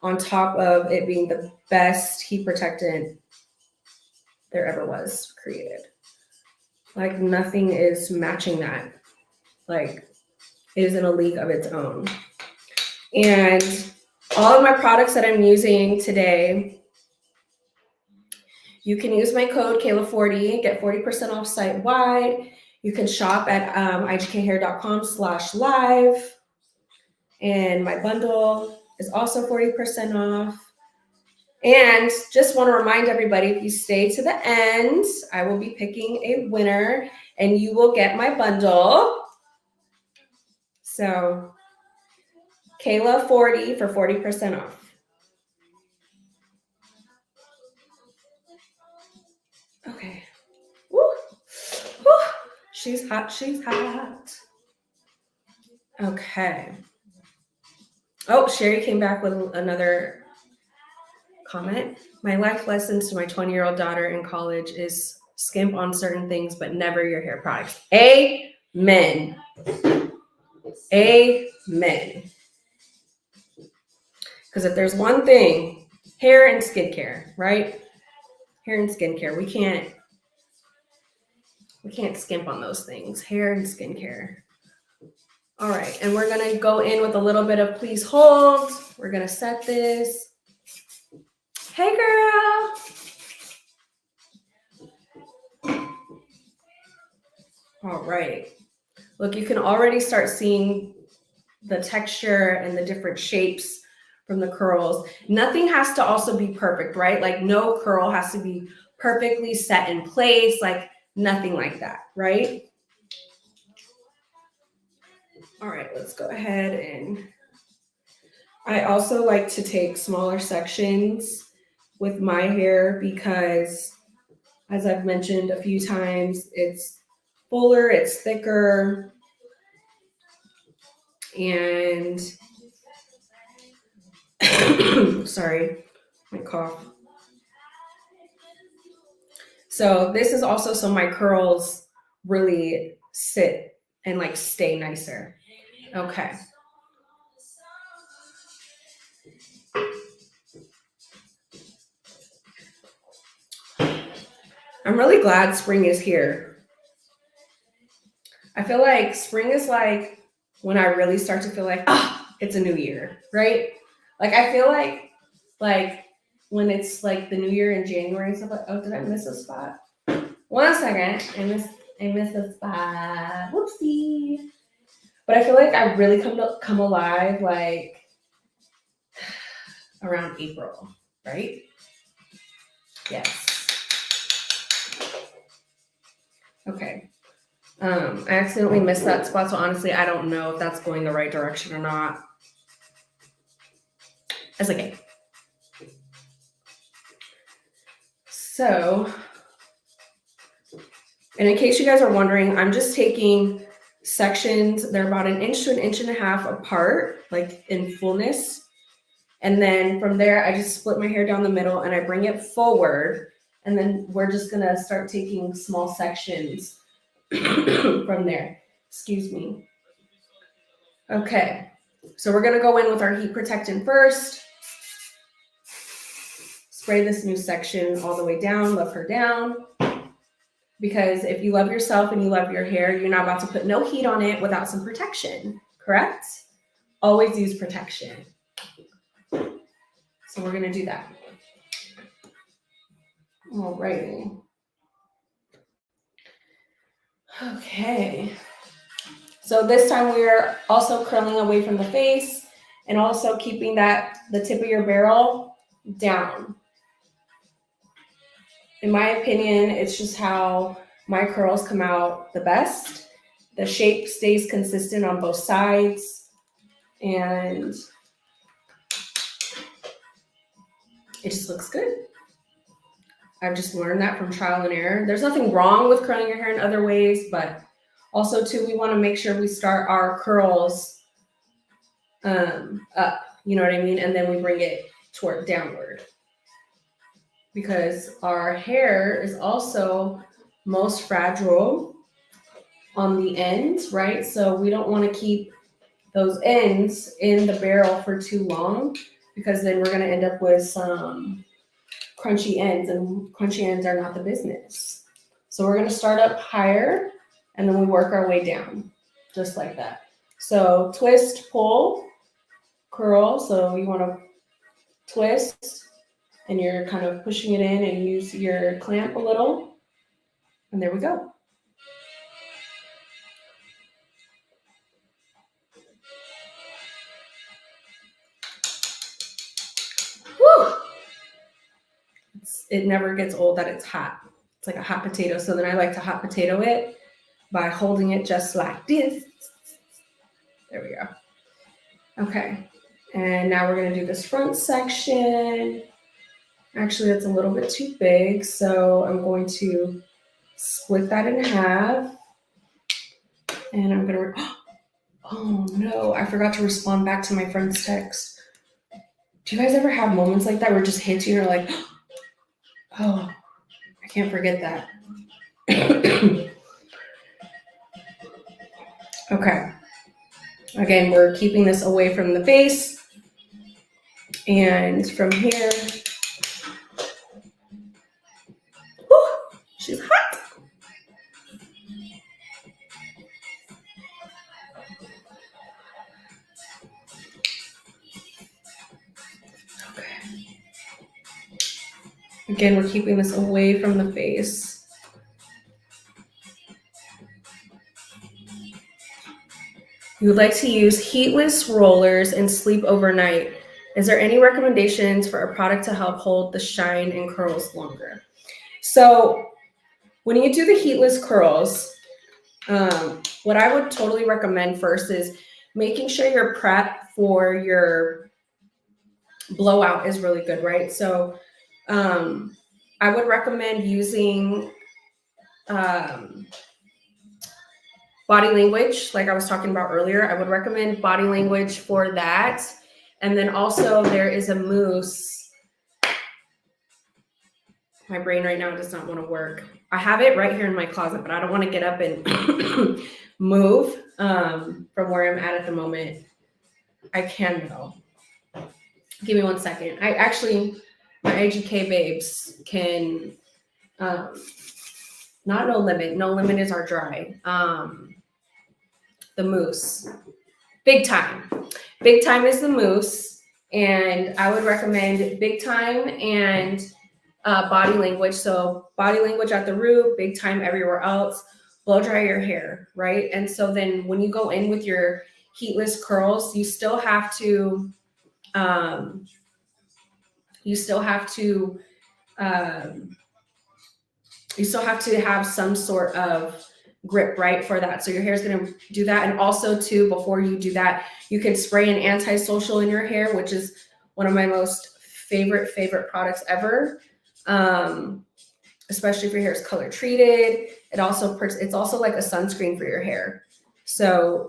On top of it being the best heat protectant there ever was created. Like nothing is matching that. Like it is in a league of its own. And all of my products that I'm using today, you can use my code Kayla40, get 40% off site wide. You can shop at igkhair.com/live. And my bundle is also 40% off. And just want to remind everybody, if you stay to the end, I will be picking a winner and you will get my bundle. So Kayla40 for 40% off. Okay. Woo. Woo. She's hot. She's hot. Okay. Oh, Sherry came back with another comment. My life lessons to my 20-year-old daughter in college is skimp on certain things, but never your hair products. Amen. Amen. Because if there's one thing, hair and skincare, right? Hair and skincare. We can't skimp on those things. Hair and skincare. All right, and we're gonna go in with a little bit of please hold. We're gonna set this. Hey girl. All right. Look, you can already start seeing the texture and the different shapes from the curls. Nothing has to also be perfect, right? Like no curl has to be perfectly set in place, like nothing like that, right? All right, let's go ahead and I also like to take smaller sections with my hair because, as I've mentioned a few times, it's fuller, it's thicker, and sorry, my cough. So this is also so my curls really sit and like stay nicer. Okay. I'm really glad spring is here. I feel like spring is like when I really start to feel like, it's a new year, right? Like I feel like when it's like the new year in January and stuff like, oh, did I miss a spot? 1 second. I missed a spot. Whoopsie. But I feel like I really come alive like around April, right? Yes. Okay. I accidentally missed that spot, so honestly, I don't know if that's going the right direction or not. That's okay. So, and in case you guys are wondering, I'm just taking sections. They're about 1 inch to 1.5 inches apart, like in fullness. And then from there, I just split my hair down the middle and I bring it forward. And then we're just gonna start taking small sections from there. Excuse me. Okay, so we're gonna go in with our heat protectant first. Spray this new section all the way down, love her down. Because if you love yourself and you love your hair, you're not about to put no heat on it without some protection, correct? Always use protection. So we're gonna do that. All righty. Okay. So this time we're also curling away from the face and also keeping the tip of your barrel down. In my opinion, it's just how my curls come out the best. The shape stays consistent on both sides and it just looks good. I've just learned that from trial and error. There's nothing wrong with curling your hair in other ways, but also too, we want to make sure we start our curls up, you know what I mean? And then we bring it toward downward because our hair is also most fragile on the ends, right? So we don't want to keep those ends in the barrel for too long because then we're going to end up with some crunchy ends, and crunchy ends are not the business. So we're going to start up higher and then we work our way down just like that. So twist, pull, curl. So you want to twist and you're kind of pushing it in and use your clamp a little. And there we go. Woo! It never gets old that it's hot. It's like a hot potato. So then I like to hot potato it by holding it just like this. There we go. Okay. And now we're going to do this front section. Actually, that's a little bit too big, so I'm going to split that in half. And I'm gonna, oh no, I forgot to respond back to my friend's text. Do you guys ever have moments like that where it just hits you and you're like, oh, I can't forget that. Okay. Again, we're keeping this away from the face. And from here, whew, she's hot. Okay. Again, we're keeping this away from the face. You would like to use heatless rollers and sleep overnight. Is there any recommendations for a product to help hold the shine and curls longer? So when you do the heatless curls, what I would totally recommend first is making sure your prep for your blowout is really good, right? So I would recommend using body language, like I was talking about earlier. I would recommend body language for that. And then also there is a mousse. My brain right now does not want to work. I have it right here in my closet, but I don't want to get up and move from where I'm at the moment. I can though. Give me 1 second. I actually, my AGK babes can, not No Limit. No Limit is our dry. The mousse. Big Time. Big Time is the mousse. And I would recommend Big Time and body language. So body language at the root, Big Time everywhere else. Blow dry your hair, right? And so then when you go in with your heatless curls, you still have to um, you still have to have some sort of grip, right, for that. So your hair is going to do that. And also too, before you do that, you can spray an anti-social in your hair, which is one of my most favorite products ever. Especially if your hair is color treated. It's also like a sunscreen for your hair. So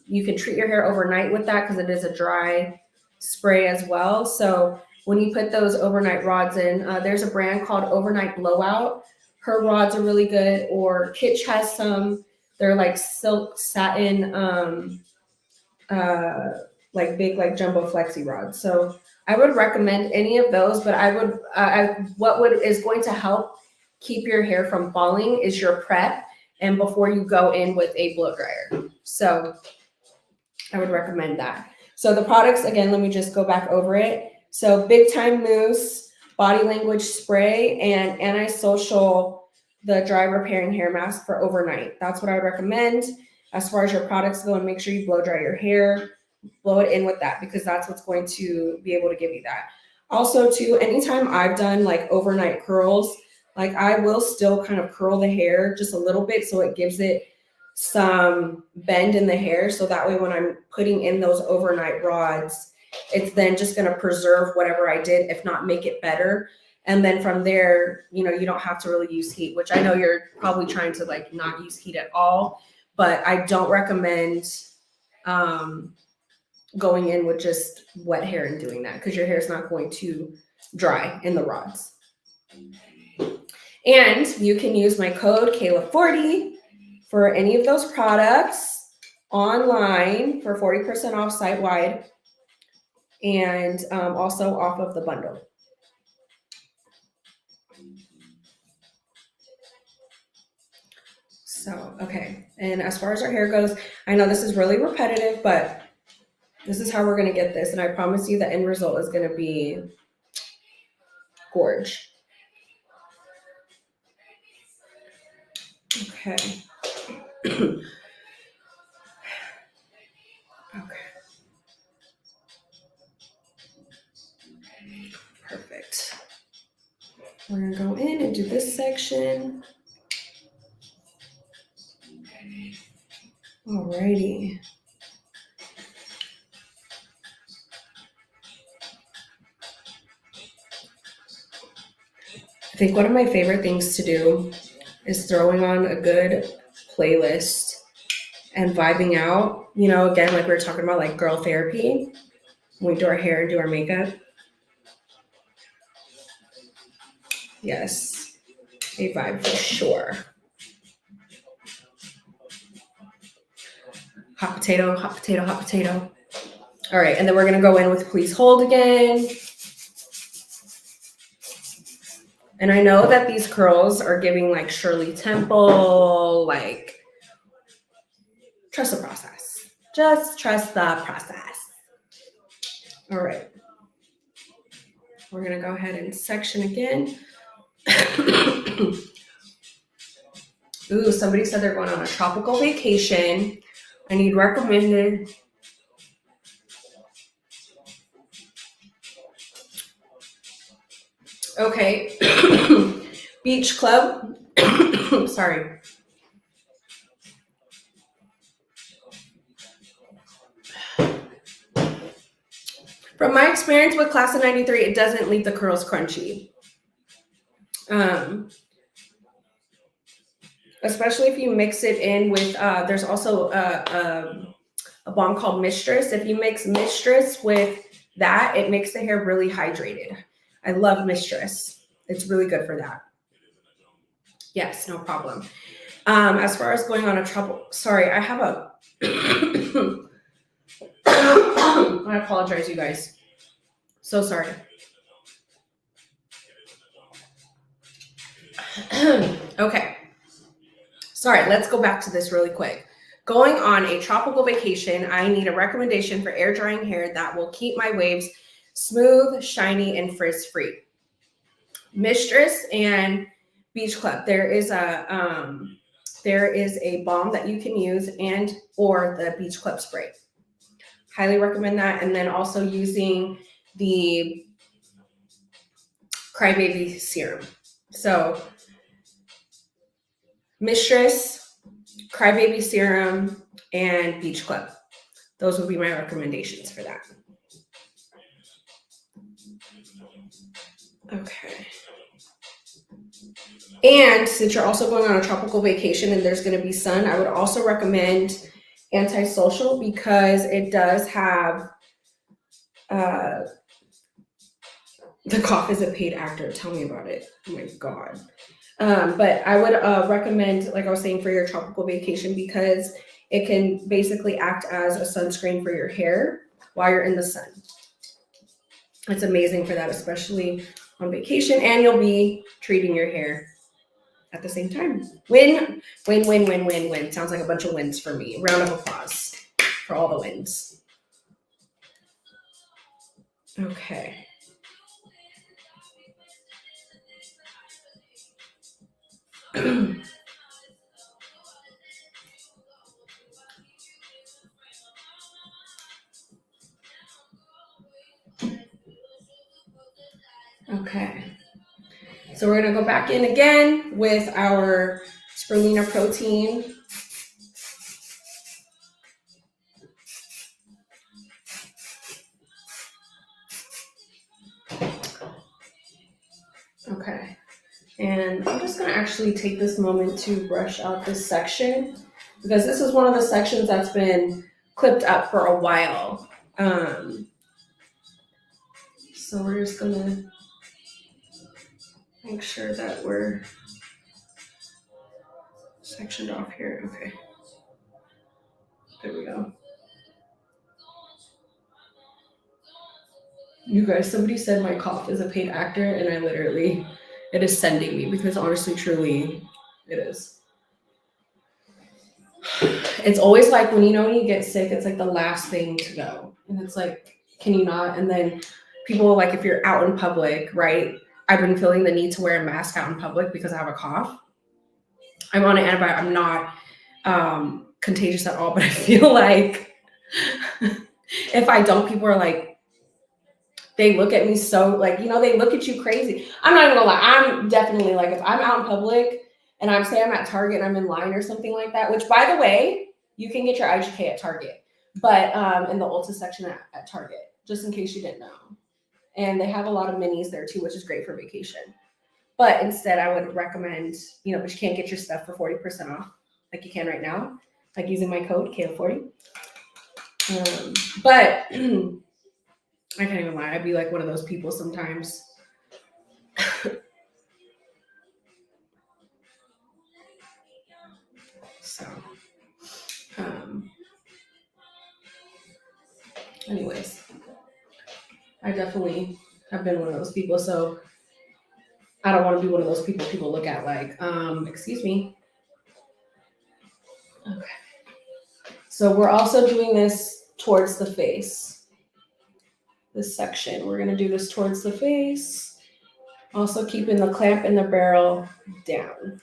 you can treat your hair overnight with that because it is a dry spray as well. So when you put those overnight rods in, there's a brand called Overnight Blowout. Her rods are really good. Or Kitsch has some. They're like silk satin, like big, like jumbo flexi rods. So I would recommend any of those. But is going to help keep your hair from falling is your prep and before you go in with a blow dryer. So I would recommend that. So the products, again, let me just go back over it. So Big Time Mousse, Body Language Spray, and Antisocial, the dry repairing hair mask for overnight. That's what I would recommend. As far as your products go, and make sure you blow dry your hair, blow it in with that because that's what's going to be able to give you that. Also too, anytime I've done like overnight curls, like I will still kind of curl the hair just a little bit so it gives it some bend in the hair. So that way when I'm putting in those overnight rods, it's then just going to preserve whatever I did, if not make it better. And then from there, you don't have to really use heat, which I know you're probably trying to like not use heat at all, but I don't recommend going in with just wet hair and doing that because your hair is not going to dry in the rods. And you can use my code Kayla40 for any of those products online for 40% off site-wide and also off of the bundle. So, okay. And as far as our hair goes, I know this is really repetitive, but this is how we're going to get this. And I promise you the end result is going to be gorge. Okay. Okay. Perfect. We're going to go in and do this section. Alrighty. think one of my favorite things to do is throwing on a good playlist and vibing out. You know, again, like we were talking about, like girl therapy when we do our hair and do our makeup. Yes, a vibe for sure. Hot potato, hot potato, hot potato. All right, and then we're gonna go in with Please Hold again. And I know that these curls are giving like Shirley Temple, like trust the process. Just trust the process. All right. We're gonna go ahead and section again. Ooh, somebody said they're going on a tropical vacation. I need recommended. Okay. Beach club. Sorry. From my experience with class of 93, it doesn't leave the curls crunchy. Especially if you mix it in with, there's also a balm called Mistress. If you mix Mistress with that, it makes the hair really hydrated. I love Mistress. It's really good for that. Yes, no problem. As far as going on a trouble, sorry, I have a, I apologize, you guys. So sorry. Okay. Sorry, let's go back to this really quick. Going on a tropical vacation, I need a recommendation for air drying hair that will keep my waves smooth, shiny, and frizz-free. Mistress and Beach Club. There is a balm that you can use and or the Beach Club spray. Highly recommend that. And then also using the Crybaby serum. So Mistress, Crybaby serum, and Beach Club. Those would be my recommendations for that. Okay. And since you're also going on a tropical vacation and there's going to be sun, I would also recommend Antisocial because it does have the cough is a paid actor. Tell me about it. Oh my God. But I would recommend, like I was saying, for your tropical vacation because it can basically act as a sunscreen for your hair while you're in the sun. It's amazing for that, especially on vacation, and you'll be treating your hair at the same time. Win, win, win, win, win, win. Sounds like a bunch of wins for me. Round of applause for all the wins. Okay. Okay. So we're going to go back in again with our spirulina protein. Okay. And I'm just going to actually take this moment to brush out this section because this is one of the sections that's been clipped up for a while. So we're just going to make sure that we're sectioned off here. Okay. There we go. You guys, somebody said my cough is a paid actor, and I literally, it is sending me because honestly, truly, it is. It's always like when you get sick, it's like the last thing to go. And it's like, can you not? And then people, like if you're out in public, right? I've been feeling the need to wear a mask out in public because I have a cough. I'm on an antibiotic. I'm not contagious at all, but I feel like if I don't, people are like, they look at me so like, they look at you crazy. I'm not even gonna lie. I'm definitely like, if I'm out in public and I'm at Target and I'm in line or something like that, which by the way, you can get your IGK at Target, but in the Ulta section at Target, just in case you didn't know. And they have a lot of minis there too, which is great for vacation. But instead, I would recommend, but you can't get your stuff for 40% off like you can right now, like using my code Kayla40. But I can't even lie. I'd be like one of those people sometimes. So, anyways, I definitely have been one of those people. So I don't want to be one of those people look at like, excuse me. Okay. So we're also doing this towards the face. This section, we're going to do this towards the face. Also keeping the clamp and the barrel down.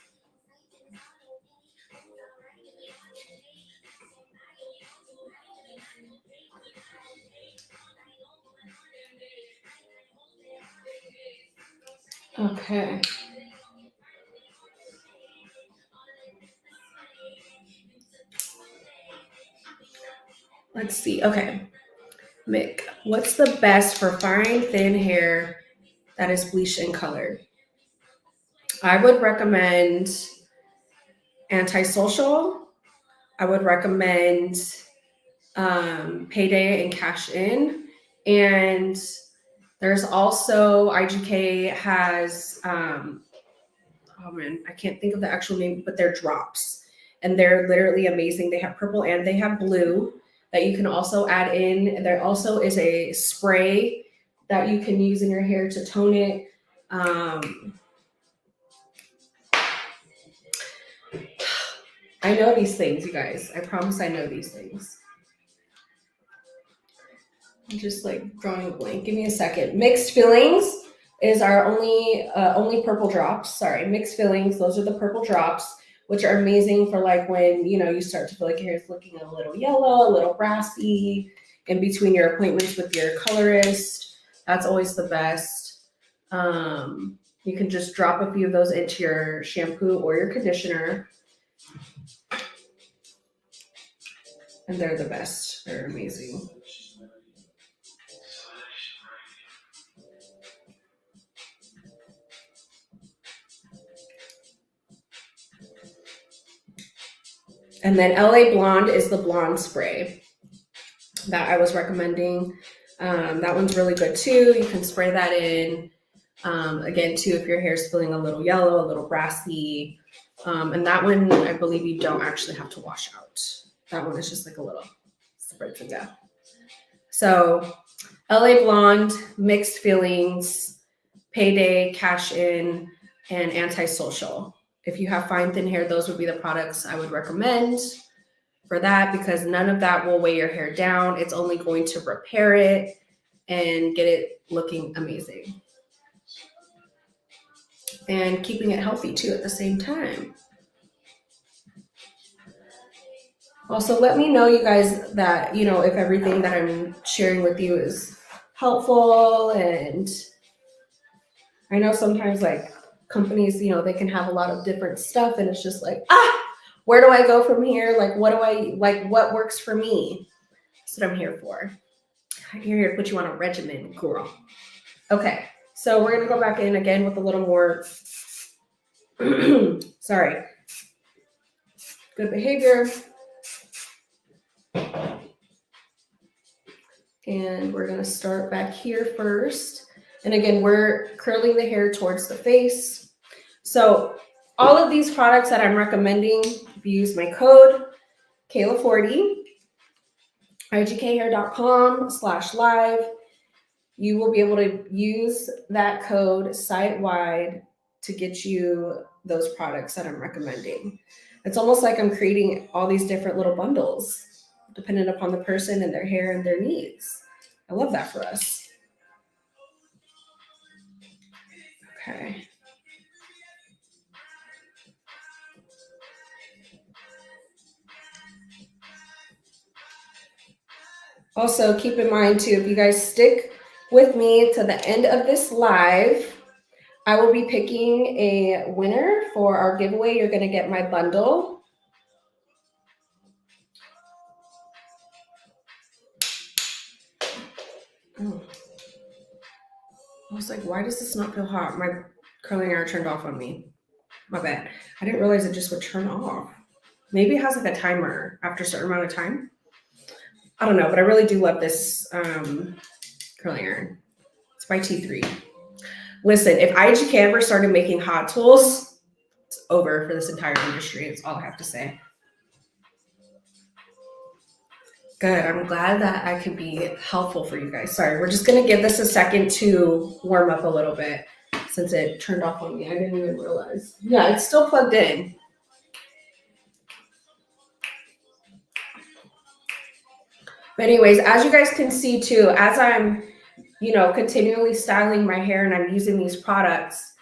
Okay. Let's see. Okay. Mick, what's the best for fine, thin hair that is bleached and colored? I would recommend Antisocial. I would recommend Payday and Cash In. And there's also IGK has, oh man, I can't think of the actual name, but they're drops. And they're literally amazing. They have purple and they have blue that you can also add in. There also is a spray that you can use in your hair to tone it. I know these things, you guys. I promise I know these things. I'm just like drawing a blank. Give me a second. Mixed Feelings is our only purple drops. Sorry, Mixed Feelings. Those are the purple drops, which are amazing for like when you start to feel like your hair is looking a little yellow, a little brassy, in between your appointments with your colorist. That's always the best. You can just drop a few of those into your shampoo or your conditioner. And they're the best. They're amazing. And then LA Blonde is the blonde spray that I was recommending. That one's really good too. You can spray that in. Again, too, if your hair is feeling a little yellow, a little brassy. And that one, I believe you don't actually have to wash out. That one is just like a little spritz and go. So LA Blonde, Mixed Feelings, Payday, Cash In, and Antisocial. If you have fine, thin hair, those would be the products I would recommend for that, because none of that will weigh your hair down. It's only going to repair it and get it looking amazing. And keeping it healthy too at the same time. Also, let me know, you guys, that, if everything that I'm sharing with you is helpful. And I know sometimes like companies, they can have a lot of different stuff and it's just like, where do I go from here? Like, what works for me? That's what I'm here for. I'm here to put you on a regimen, girl. Okay, so we're gonna go back in again with a little more, sorry, good behavior. And we're gonna start back here first. And again, we're curling the hair towards the face. So all of these products that I'm recommending, if you use my code, Kayla40, igkhair.com/live, you will be able to use that code site-wide to get you those products that I'm recommending. It's almost like I'm creating all these different little bundles dependent upon the person and their hair and their needs. I love that for us. Okay. Also, keep in mind too, if you guys stick with me to the end of this live, I will be picking a winner for our giveaway. You're going to get my bundle. Oh. I was like, why does this not feel hot? Curling iron turned off on me. My bad. I didn't realize it just would turn off. Maybe it has like a timer after a certain amount of time. I don't know, but I really do love this curling iron. It's by T3. Listen, if IGK ever started making hot tools, it's over for this entire industry. That's all I have to say. Good. I'm glad that I could be helpful for you guys. Sorry, we're just going to give this a second to warm up a little bit since it turned off on me. I didn't even realize. Yeah, it's still plugged in. But anyways, as you guys can see too, as I'm, continually styling my hair and I'm using these products,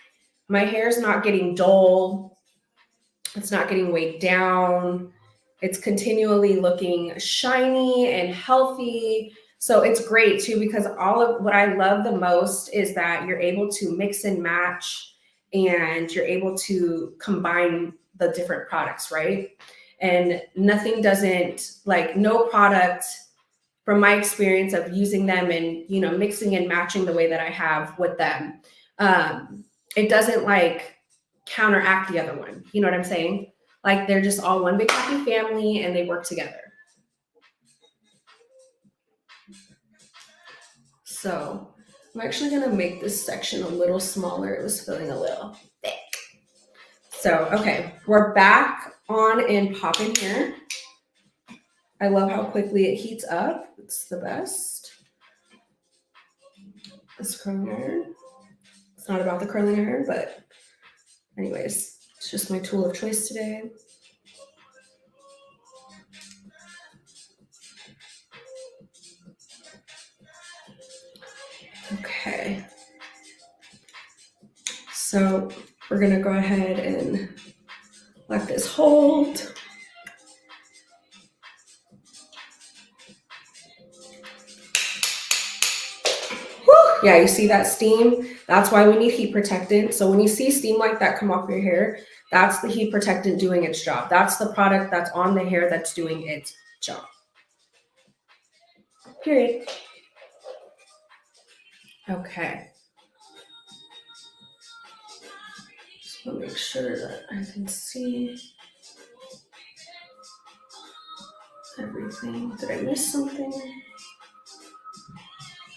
my hair is not getting dull. It's not getting weighed down. It's continually looking shiny and healthy. So it's great too, because all of what I love the most is that you're able to mix and match and you're able to combine the different products, right? And nothing doesn't, like, no product from my experience of using them and, mixing and matching the way that I have with them, it doesn't like counteract the other one. You know what I'm saying? Like, they're just all one big happy family and they work together. So I'm actually going to make this section a little smaller. It was feeling a little thick. So, okay, we're back on and popping here. I love how quickly it heats up. It's the best. This curling iron. It's not about the curling iron, but anyways, it's just my tool of choice today. Okay. So we're going to go ahead and let this hold. Yeah, you see that steam? That's why we need heat protectant. So when you see steam like that come off your hair, that's the heat protectant doing its job. That's the product that's on the hair that's doing its job. Period. Okay. Just want to make sure that I can see everything. Did I miss something?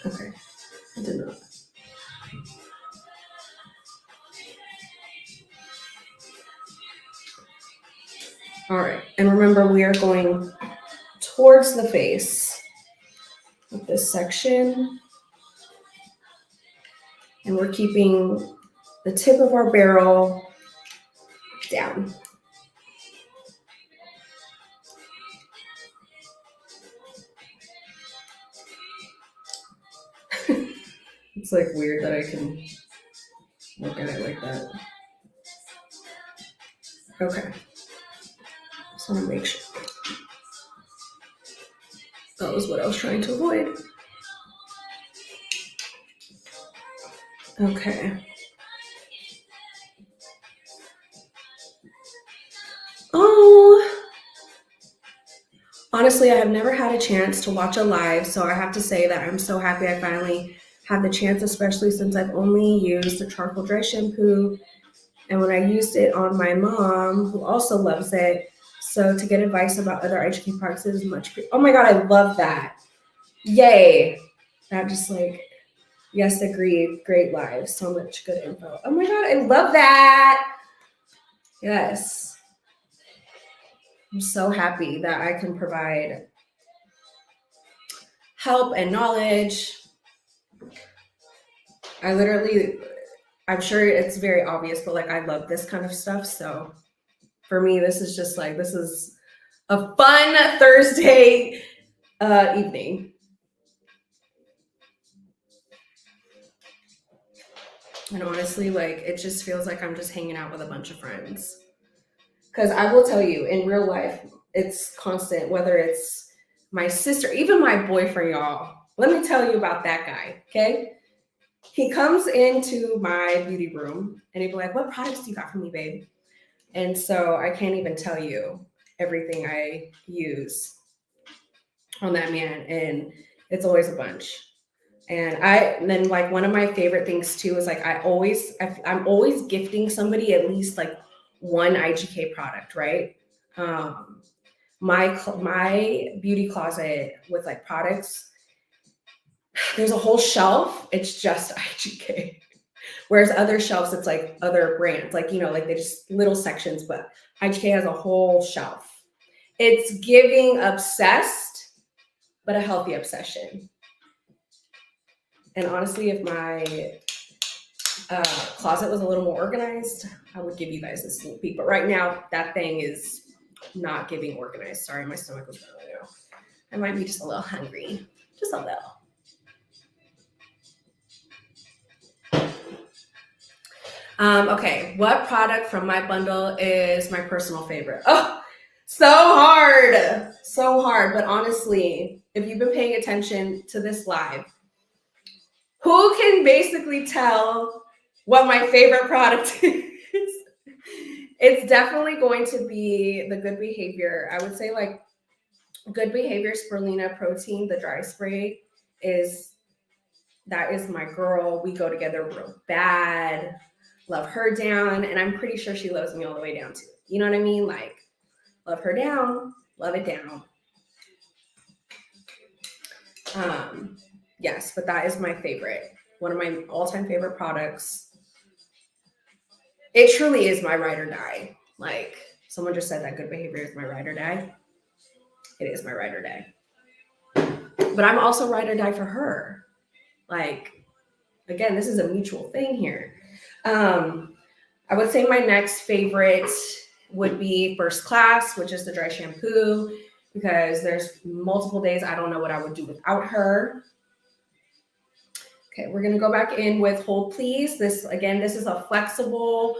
Okay, I did not. All right, and remember, we are going towards the face with this section, and we're keeping the tip of our barrel down. It's like weird that I can look at it like that. Okay, just want to make sure. That was what I was trying to avoid. Okay. Oh, honestly, I have never had a chance to watch a live, so I have to say that I'm so happy I finally had the chance, especially since I've only used the charcoal dry shampoo. And when I used it on my mom, who also loves it, so to get advice about other IGK products is much. Oh my God, I love that. Yay. That just like, yes, agreed. Great live. So much good info. Oh my God, I love that. Yes. I'm so happy that I can provide help and knowledge. I'm sure it's very obvious, but like, I love this kind of stuff. So for me, this is just like, this is a fun Thursday evening. And honestly, like, it just feels like I'm just hanging out with a bunch of friends. Because I will tell you, in real life, it's constant, whether it's my sister, even my boyfriend, y'all. Let me tell you about that guy, okay? He comes into my beauty room and he'd be like, what products do you got for me, babe? And so I can't even tell you everything I use on that man. And it's always a bunch. And then like one of my favorite things too is like I'm always gifting somebody at least like one IGK product, right? Um, my beauty closet with like products, there's a whole shelf. It's just IGK. Whereas other shelves, it's like other brands, like, like they just little sections, but IGK has a whole shelf. It's giving obsessed, but a healthy obsession. And honestly, if my closet was a little more organized, I would give you guys a sneak peek. But right now, that thing is not giving organized. Sorry, my stomach was growling now. I might be just a little hungry, just a little. Okay, what product from my bundle is my personal favorite? Oh, so hard. But honestly, if you've been paying attention to this live, who can basically tell what my favorite product is? It's definitely going to be the Good Behavior. I would say like Good Behavior Spirulina Protein, the dry spray that is my girl. We go together real bad. Love her down, and I'm pretty sure she loves me all the way down too. You know what I mean? Like, love her down, love it down. Yes, but that is my favorite. One of my all-time favorite products. It truly is my ride or die. Like, someone just said that Good Behavior is my ride or die. It is my ride or die. But I'm also ride or die for her. Like, again, this is a mutual thing here. I would say my next favorite would be First Class, which is the dry shampoo, because there's multiple days I don't know what I would do without her. Okay, we're gonna go back in with Hold Please. This is a flexible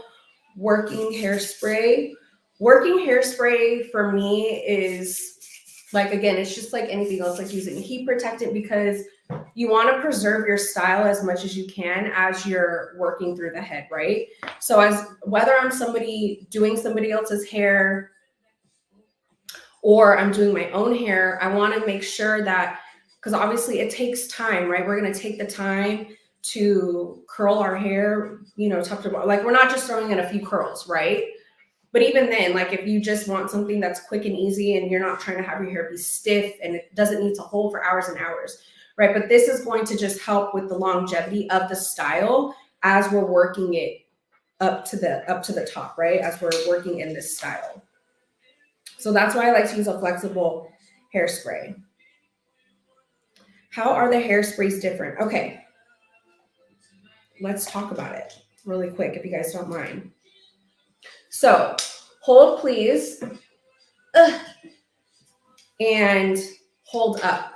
working hairspray. Working hairspray for me is like, again, it's just like anything else, like using a heat protectant, because you want to preserve your style as much as you can as you're working through the head, right? So as whether I'm doing somebody else's hair or I'm doing my own hair, I want to make sure that, because obviously it takes time, right? We're going to take the time to curl our hair, top to bottom. Like, we're not just throwing in a few curls, right? But even then, like, if you just want something that's quick and easy and you're not trying to have your hair be stiff and it doesn't need to hold for hours and hours, right? But this is going to just help with the longevity of the style as we're working it up to the top, right? As we're working in this style. So that's why I like to use a flexible hairspray. How are the hairsprays different? Okay, let's talk about it really quick if you guys don't mind. So Hold Please and Hold Up.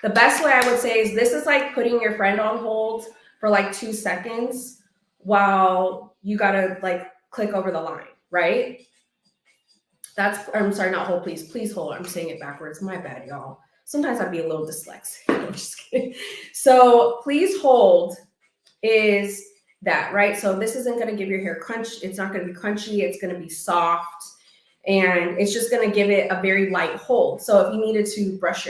The best way I would say is this is like putting your friend on hold for like 2 seconds while you gotta like click over the line, right? I'm sorry, not Hold Please. Please hold. I'm saying it backwards. My bad, y'all. Sometimes I'd be a little dyslexic. I'm just kidding. So Please Hold is that, right? So this isn't going to give your hair crunch. It's not going to be crunchy. It's going to be soft, and it's just going to give it a very light hold. So if you needed to brush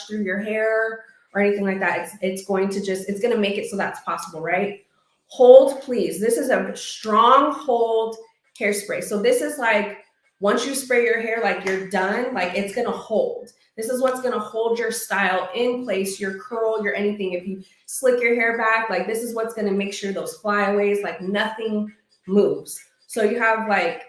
through your hair or anything like that, it's going to make it so that's possible, right? Hold Please. This is a strong hold hairspray. So this is like, once you spray your hair, like you're done, like it's going to hold. This is what's going to hold your style in place, your curl, your anything. If you slick your hair back, like this is what's going to make sure those flyaways, like nothing moves. So you have like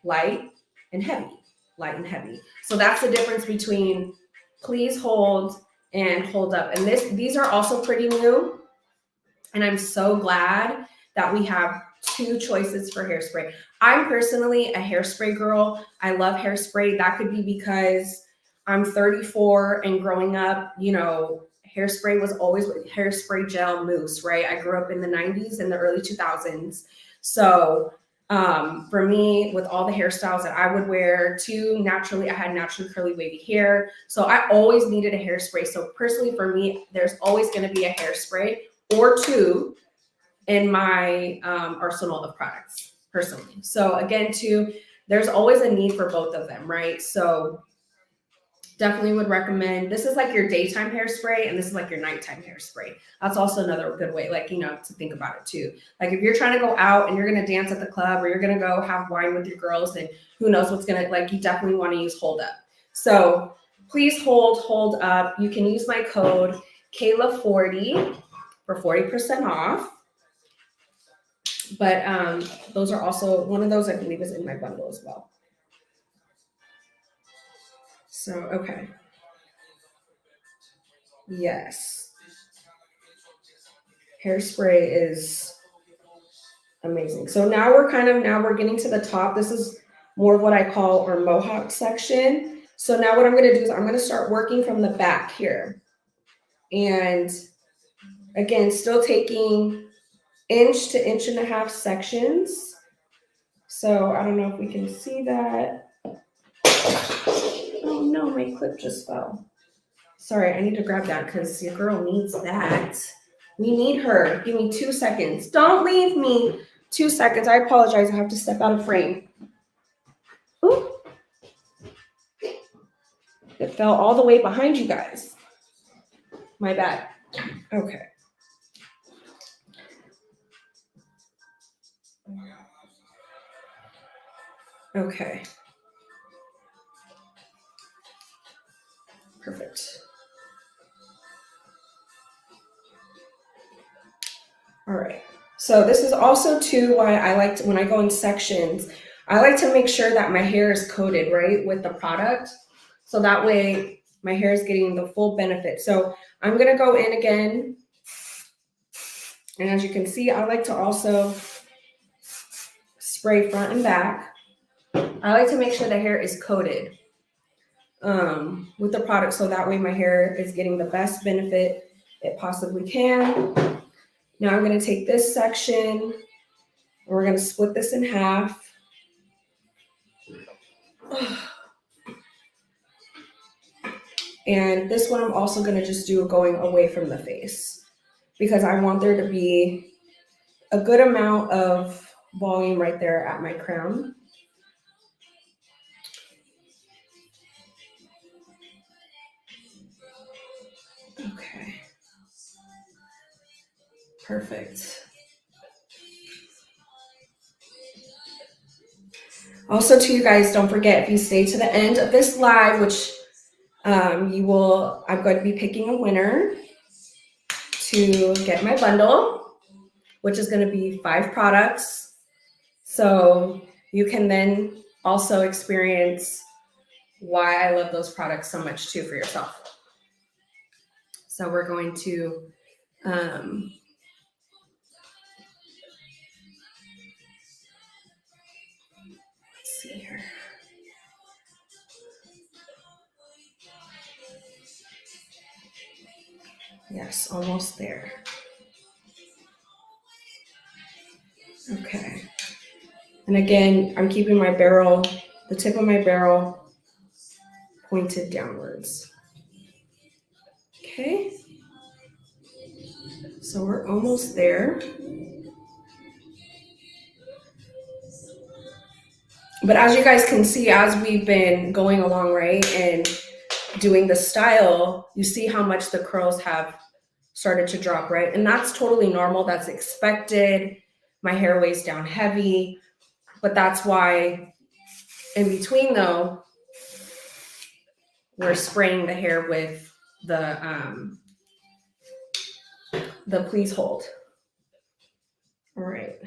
light and heavy. So that's the difference between Please Hold and Hold Up. And these are also pretty new. And I'm so glad that we have 2 choices for hairspray. I'm personally a hairspray girl. I love hairspray. That could be because I'm 34 and growing up, hairspray was always hairspray gel mousse, right? I grew up in the 90s and the early 2000s. So for me, with all the hairstyles that I would wear too, I had naturally curly wavy hair. So I always needed a hairspray. So personally for me, there's always going to be a hairspray or 2 in my arsenal of products personally. So again, there's always a need for both of them, right? So definitely would recommend. This is like your daytime hairspray, and this is like your nighttime hairspray. That's also another good way, like, to think about it too. Like if you're trying to go out and you're going to dance at the club, or you're going to go have wine with your girls, and who knows what's going to, like, you definitely want to use Hold Up. So please hold up. You can use my code Kayla40 for 40% off. But those are also, one of those I believe is in my bundle as well. So, okay. Yes. Hairspray is amazing. So now we're getting to the top. This is more of what I call our mohawk section. So now what I'm going to do is I'm going to start working from the back here. And again, still taking inch to inch and a half sections. So I don't know if we can see that. Oh no, my clip just fell. Sorry, I need to grab that because your girl needs that. We need her. Give me 2 seconds. Don't leave me. 2 seconds. I apologize. I have to step out of frame. Ooh. It fell all the way behind you guys. My bad. Okay. Okay. Perfect. All right. So this is also too why I like to, when I go in sections, I like to make sure that my hair is coated, right, with the product. So that way my hair is getting the full benefit. So I'm going to go in again. And as you can see, I like to also spray front and back. I like to make sure the hair is coated with the product. So that way my hair is getting the best benefit it possibly can. Now I'm going to take this section and we're going to split this in half. And this one I'm also going to just do going away from the face because I want there to be a good amount of volume right there at my crown. Okay. Perfect. Also, to you guys, don't forget, if you stay to the end of this live, which I'm going to be picking a winner to get my bundle, which is going to be 5 products. So you can then also experience why I love those products so much too for yourself. So we're going to let's see here. Yes, almost there. Okay. And again, I'm keeping my barrel, the tip of my barrel pointed downwards. Okay. So we're almost there. But as you guys can see, as we've been going along, right, and doing the style, you see how much the curls have started to drop, right? And that's totally normal. That's expected. My hair weighs down heavy. But that's why in between, though, we're spraying the hair with the Please Hold. All right.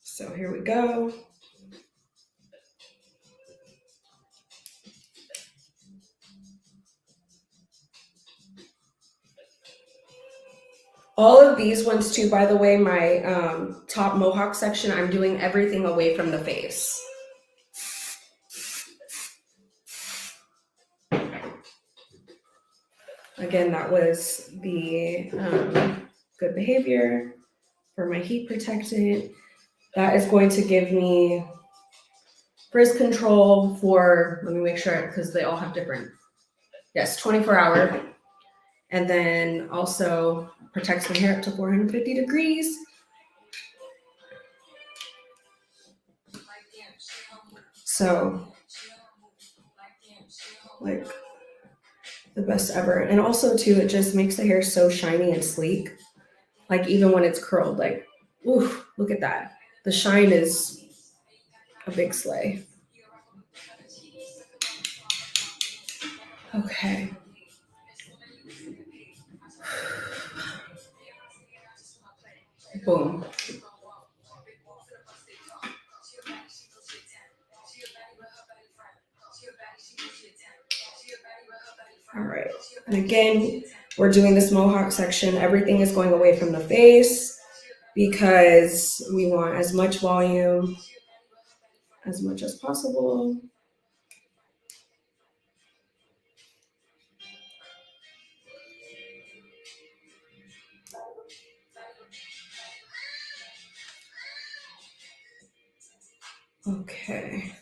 So here we go. All of these ones too, by the way, my top mohawk section, I'm doing everything away from the face. Again, that was the good behavior for my heat protectant. That is going to give me frizz control for, let me make sure, because they all have different, yes, 24-hour. And then also protects my hair up to 450 degrees. So like the best ever. And also too, it just makes the hair so shiny and sleek. Like even when it's curled, like, ooh, look at that. The shine is a big slay. Okay. Boom. All right. And again, we're doing this mohawk section. Everything is going away from the face because we want as much volume as much as possible. Okay.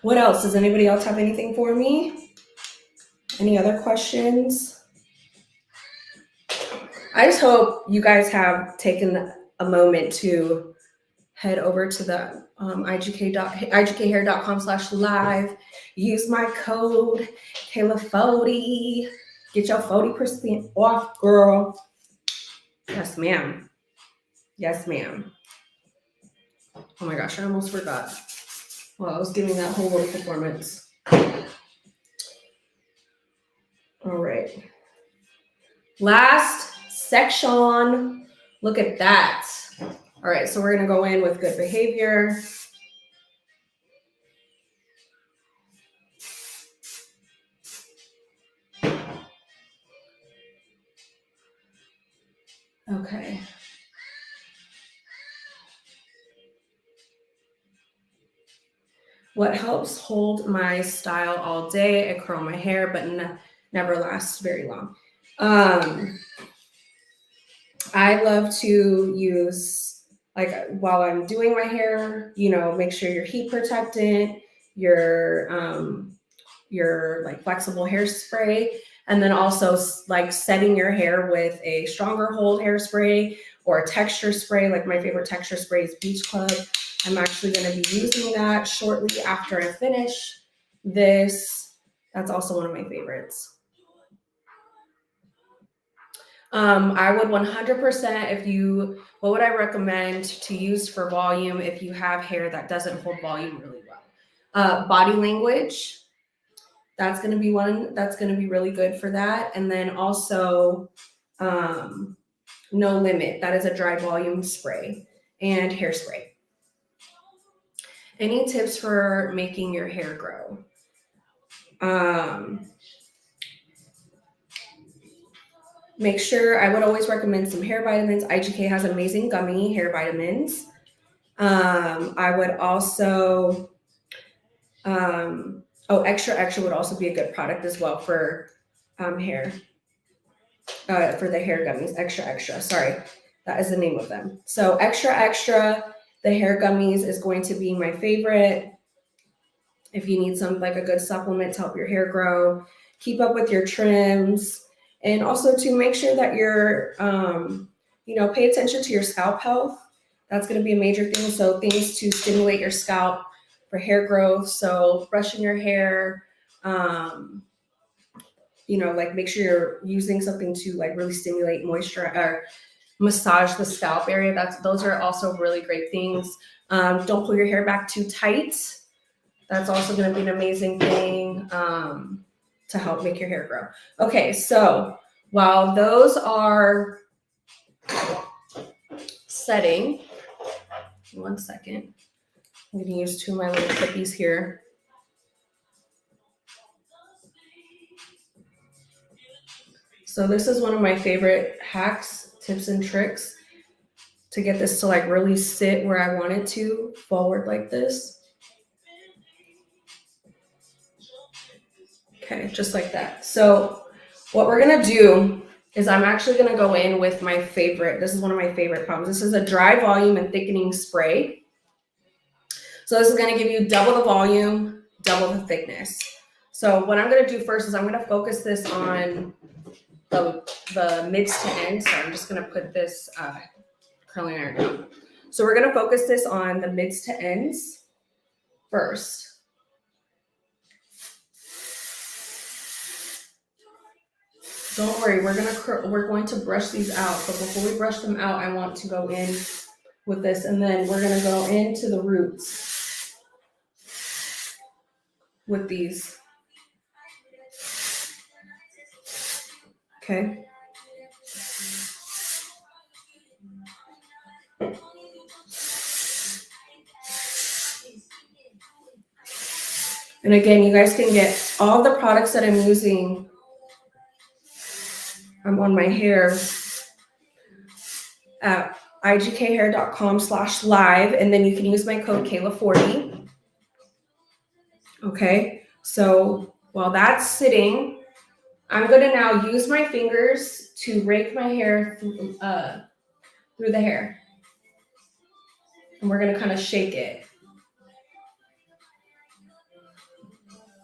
What else? Does anybody else have anything for me? Any other questions? I just hope you guys have taken a moment to head over to the igkhair.com/live. Use my code Kayla40. Get your 40% off, girl. Yes, ma'am. Yes, ma'am. Oh my gosh, I almost forgot. Well, I was giving that whole little performance. All right. Last section. Look at that. All right, so we're going to go in with good behavior. Okay. What helps hold my style all day? I curl my hair, but never lasts very long. I love to use, like, while I'm doing my hair, make sure you're heat protectant, your like flexible hairspray, and then also like setting your hair with a stronger hold hairspray or a texture spray. Like my favorite texture spray is Beach Club. I'm actually going to be using that shortly after I finish this. That's also one of my favorites. I would 100% what would I recommend to use for volume if you have hair that doesn't hold volume really well? Body language. That's going to be one that's going to be really good for that. And then also No Limit. That is a dry volume spray and hairspray. Any tips for making your hair grow? Make sure, I would always recommend some hair vitamins. IGK has amazing gummy hair vitamins. I would also, Extra Extra would also be a good product as well for hair, for the hair gummies. Extra Extra, sorry, that is the name of them. So Extra Extra, the hair gummies is going to be my favorite. If you need some, like a good supplement to help your hair grow, keep up with your trims, and also to make sure that you're, pay attention to your scalp health. That's going to be a major thing. So things to stimulate your scalp for hair growth. So brushing your hair, like make sure you're using something to like really stimulate moisture or massage the scalp area. Those are also really great things. Don't pull your hair back too tight. That's also going to be an amazing thing to help make your hair grow. Okay, so while those are setting, 1 second. I'm going to use 2 of my little clippies here. So this is one of my favorite hacks, tips and tricks to get this to like really sit where I want it to, forward like this. Okay, just like that. So what we're gonna do is I'm actually gonna go in with my favorite. This is one of my favorite pumps. This is a dry volume and thickening spray. So this is gonna give you double the volume, double the thickness. So what I'm gonna do first is I'm gonna focus this on the mids to ends. So I'm just gonna put this curling iron down. So we're gonna focus this on the mids to ends first. Don't worry, we're going to brush these out. But before we brush them out, I want to go in with this, and then we're gonna go into the roots with these. Okay. And again, you guys can get all the products that I'm using on my hair at igkhair.com/live, and then you can use my code Kayla40. Okay, so while that's sitting, I'm gonna now use my fingers to rake my hair through the hair, and we're gonna kind of shake it.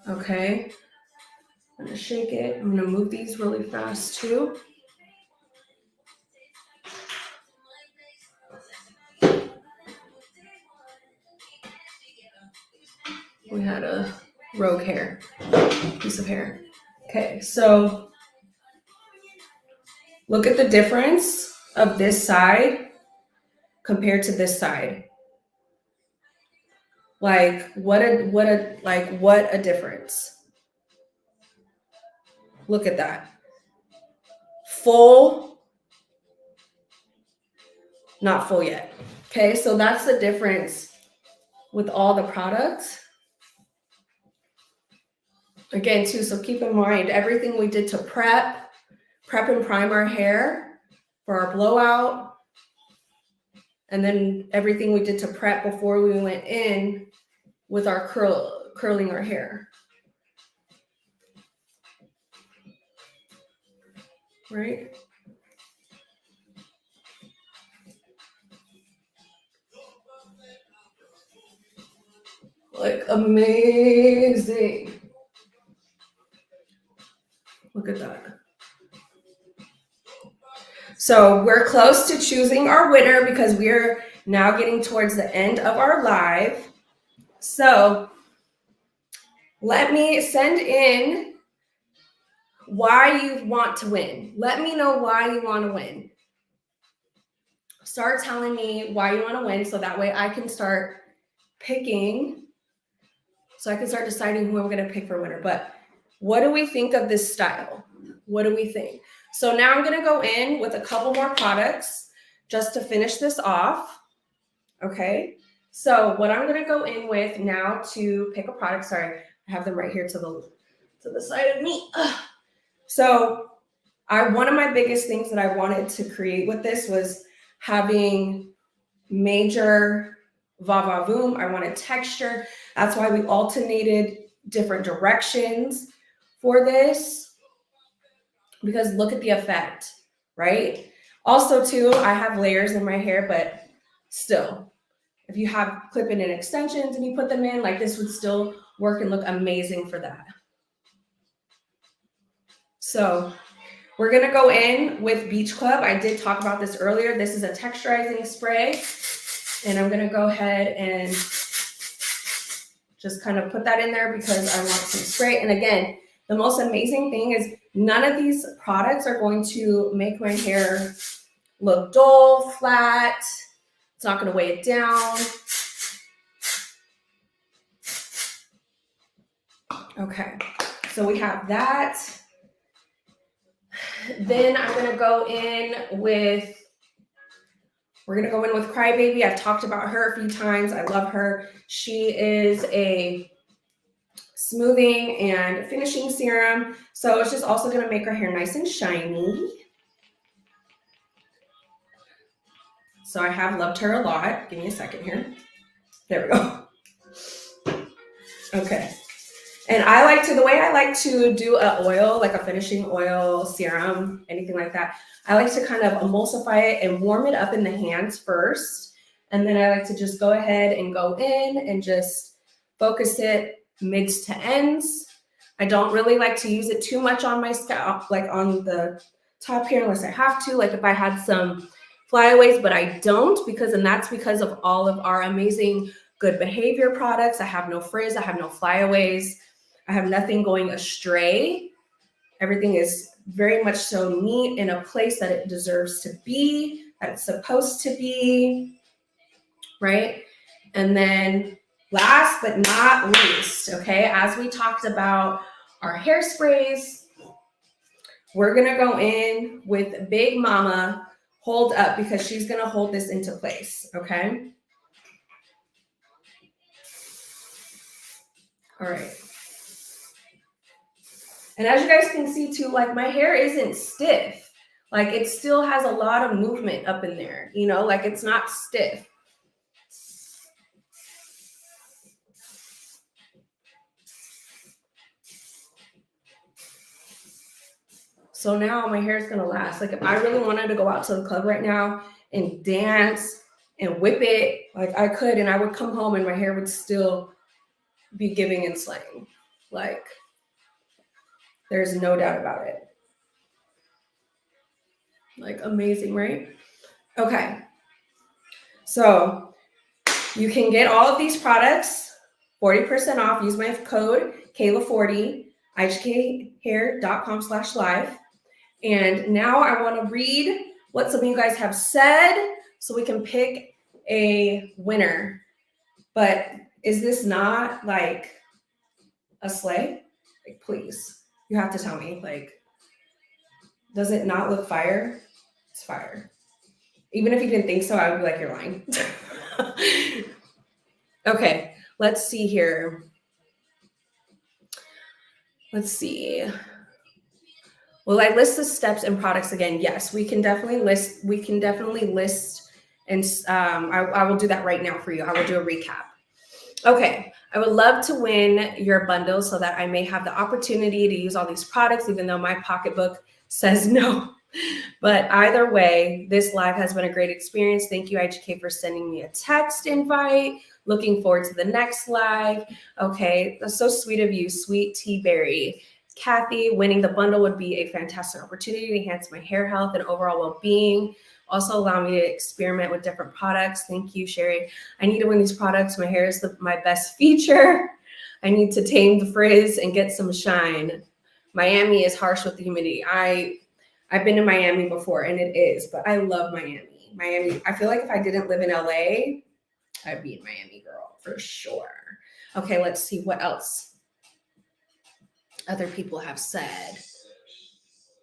Okay, I'm gonna shake it. I'm gonna move these really fast too. We had a rogue hair, piece of hair. Okay, so look at the difference of this side compared to this side. Like what a difference. Look at that. Full, not full yet. Okay, so that's the difference with all the products. Again, too, so keep in mind everything we did to prep and prime our hair for our blowout, and then everything we did to prep before we went in with our curling our hair. Right? Like amazing. Look at that. So we're close to choosing our winner because we're now getting towards the end of our live. So let me send in why you want to win. Let me know why you want to win. Start telling me why you want to win so that way I can start picking. So I can start deciding who I'm going to pick for winner. But what do we think of this style? What do we think? So now I'm going to go in with a couple more products just to finish this off. Okay. So what I'm going to go in with now to pick a product, sorry, I have them right here to the side of me. Ugh. So one of my biggest things that I wanted to create with this was having major va-va-voom. I wanted texture. That's why we alternated different directions for this, because look at the effect, right? Also too, I have layers in my hair, but still, if you have clip-in and extensions and you put them in, like this would still work and look amazing for that. So we're gonna go in with Beach Club. I did talk about this earlier. This is a texturizing spray, and I'm gonna go ahead and just kind of put that in there because I want some spray. And again, the most amazing thing is none of these products are going to make my hair look dull, flat. It's not gonna weigh it down. Okay, so we have that. Then I'm gonna go in with, we're gonna go in with Crybaby. I've talked about her a few times. I love her. She is a smoothing and finishing serum. So it's just also gonna make our hair nice and shiny. So I have loved her a lot. Give me a second here. There we go. Okay. And the way I like to do an oil, like a finishing oil, serum, anything like that, I like to kind of emulsify it and warm it up in the hands first. And then I like to just go ahead and go in and just focus it mids to ends. I don't really like to use it too much on my scalp, like on the top here, unless I have to, like if I had some flyaways, but I don't, and that's because of all of our amazing good behavior products. I have no frizz, I have no flyaways. I have nothing going astray. Everything is very much so neat in a place that it deserves to be, that it's supposed to be, right? And then last but not least, okay, as we talked about our hairsprays, we're gonna go in with Big Mama Hold Up, because she's gonna hold this into place, okay? All right. And as you guys can see too, like my hair isn't stiff. Like it still has a lot of movement up in there, you know, like it's not stiff. So now my hair is gonna last. Like if I really wanted to go out to the club right now and dance and whip it, like I could, and I would come home and my hair would still be giving and slaying. Like there's no doubt about it. Like amazing, right? Okay. So you can get all of these products 40% off. Use my code Kayla40, igkhair.com/live. And now I want to read what some of you guys have said so we can pick a winner. But is this not like a slay? Like, please, you have to tell me. Like, does it not look fire? It's fire. Even if you didn't think so, I would be like, you're lying. Okay, let's see here. Let's see. Will I list the steps and products again? Yes, we can definitely list. We can definitely list, and I will do that right now for you. I will do a recap. Okay, I would love to win your bundle so that I may have the opportunity to use all these products, even though my pocketbook says no. But either way, this live has been a great experience. Thank you, IGK, for sending me a text invite. Looking forward to the next live. Okay, that's so sweet of you, Sweet Tea Berry. Kathy, winning the bundle would be a fantastic opportunity to enhance my hair health and overall well-being. Also allow me to experiment with different products. Thank you, Sherry. I need to win these products. My hair is my best feature. I need to tame the frizz and get some shine. Miami is harsh with the humidity. I've been to Miami before and it is, but I love Miami. Miami, I feel like if I didn't live in LA, I'd be a Miami girl for sure. Okay, let's see what else other people have said.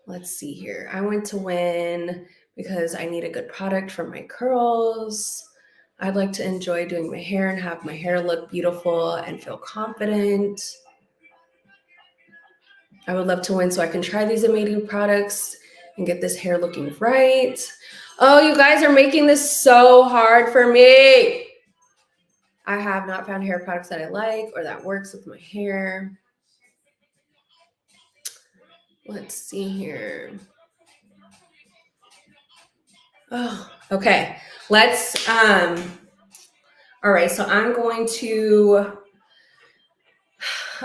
Let's see here. I want to win because I need a good product for my curls. I'd like to enjoy doing my hair and have my hair look beautiful and feel confident. I would love to win so I can try these amazing products and get this hair looking right. Oh, you guys are making this so hard for me. I have not found hair products that I like or that works with my hair. Let's see here. Oh, okay. Let's, all right. So I'm going to,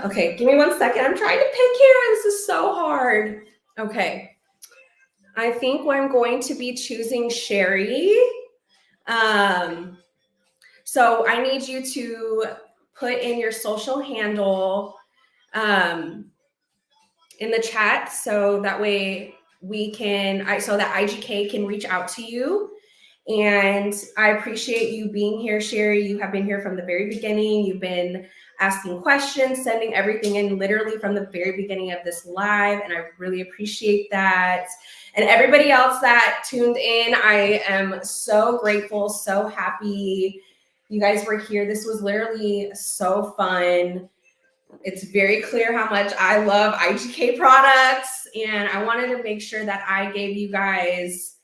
okay, give me 1 second. I'm trying to pick here. This is so hard. Okay. I think I'm going to be choosing Sherry. So I need you to put in your social handle in the chat so that way we can, so that IGK can reach out to you. And I appreciate you being here, Sherry. You have been here from the very beginning. You've been asking questions, sending everything in literally from the very beginning of this live. And I really appreciate that. And everybody else that tuned in, I am so grateful, so happy you guys were here. This was literally so fun. It's very clear how much I love IGK products. And I wanted to make sure that I gave you guys,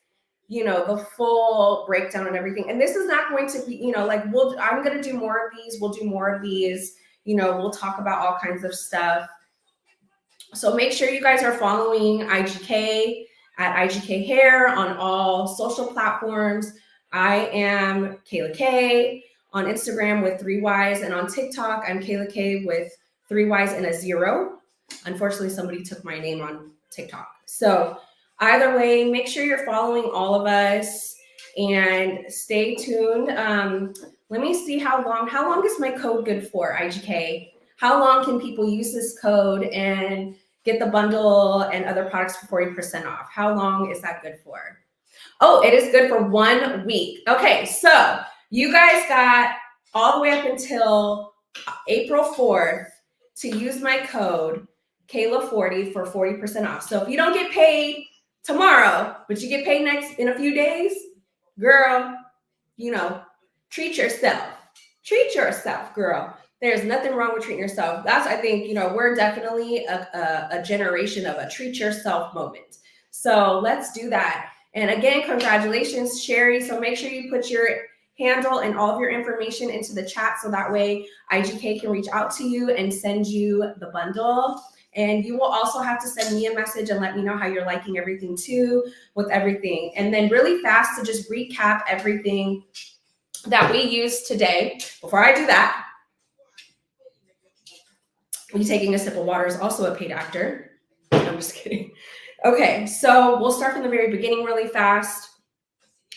you know, the full breakdown and everything. And this is not going to be, you know, like I'm going to do more of these. We'll do more of these, you know, we'll talk about all kinds of stuff. So make sure you guys are following IGK at IGK Hair on all social platforms. I am Kayla K on Instagram with 3 Ys, and on TikTok, I'm Kayla K with 3 Ys and a 0. Unfortunately, somebody took my name on TikTok. So either way, make sure you're following all of us and stay tuned. Let me see how long is my code good for, IGK? How long can people use this code and get the bundle and other products for 40% off. How long is that good for? Oh, it is good for 1 week. Okay, so you guys got all the way up until April 4th to use my code Kayla40 for 40% off. So if you don't get paid tomorrow, but you get paid next in a few days, girl, you know, treat yourself. Treat yourself, girl. There's nothing wrong with treating yourself. That's, I think, you know, we're definitely a generation of a treat yourself moment. So let's do that. And again, congratulations, Sherry. So make sure you put your handle and all of your information into the chat so that way IGK can reach out to you and send you the bundle. And you will also have to send me a message and let me know how you're liking everything too with everything. And then really fast to just recap everything that we used today. Before I do that, me taking a sip of water is also a paid actor. I'm just kidding. Okay, so we'll start from the very beginning really fast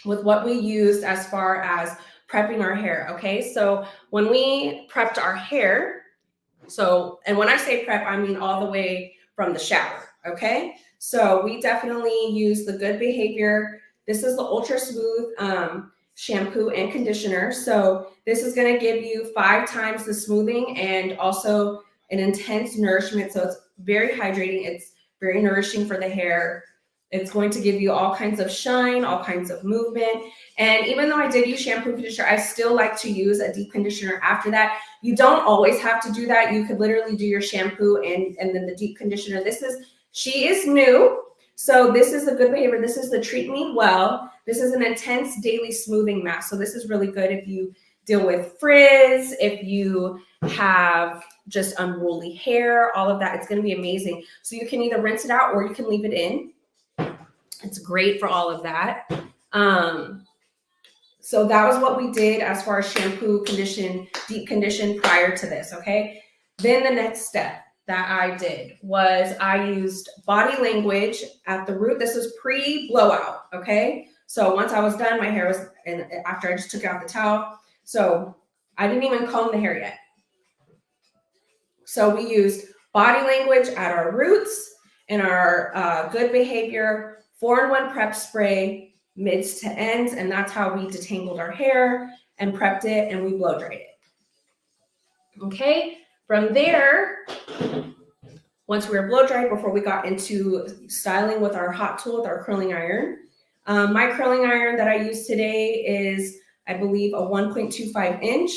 with what we used as far as prepping our hair, okay? So when we prepped our hair, and when I say prep, I mean all the way from the shower, okay? So we definitely use the Good Behavior. This is the Ultra Smooth shampoo and conditioner. So this is gonna give you 5 times the smoothing and also an intense nourishment. So it's very hydrating. It's very nourishing for the hair. It's going to give you all kinds of shine, all kinds of movement. And even though I did use shampoo and conditioner, I still like to use a deep conditioner after that. You don't always have to do that. You could literally do your shampoo and then the deep conditioner. She is new. So this is the Good Behavior. This is the Treat Me Well. This is an intense daily smoothing mask. So this is really good if you deal with frizz, if you have just unruly hair, all of that. It's going to be amazing. So you can either rinse it out or you can leave it in. It's great for all of that. So that was what we did as far as shampoo, condition, deep condition prior to this, okay? Then the next step that I did was I used Body Language at the root. This was pre-blowout, okay? So once I was done, my hair was, and after I just took out the towel, so I didn't even comb the hair yet. So we used Body Language at our roots and our Good Behavior 4-in-1 prep spray, mids to ends, and that's how we detangled our hair and prepped it and we blow dried it. Okay, from there, once we were blow dried, before we got into styling with our hot tool, with our curling iron, my curling iron that I use today is, I believe, a 1.25 inch.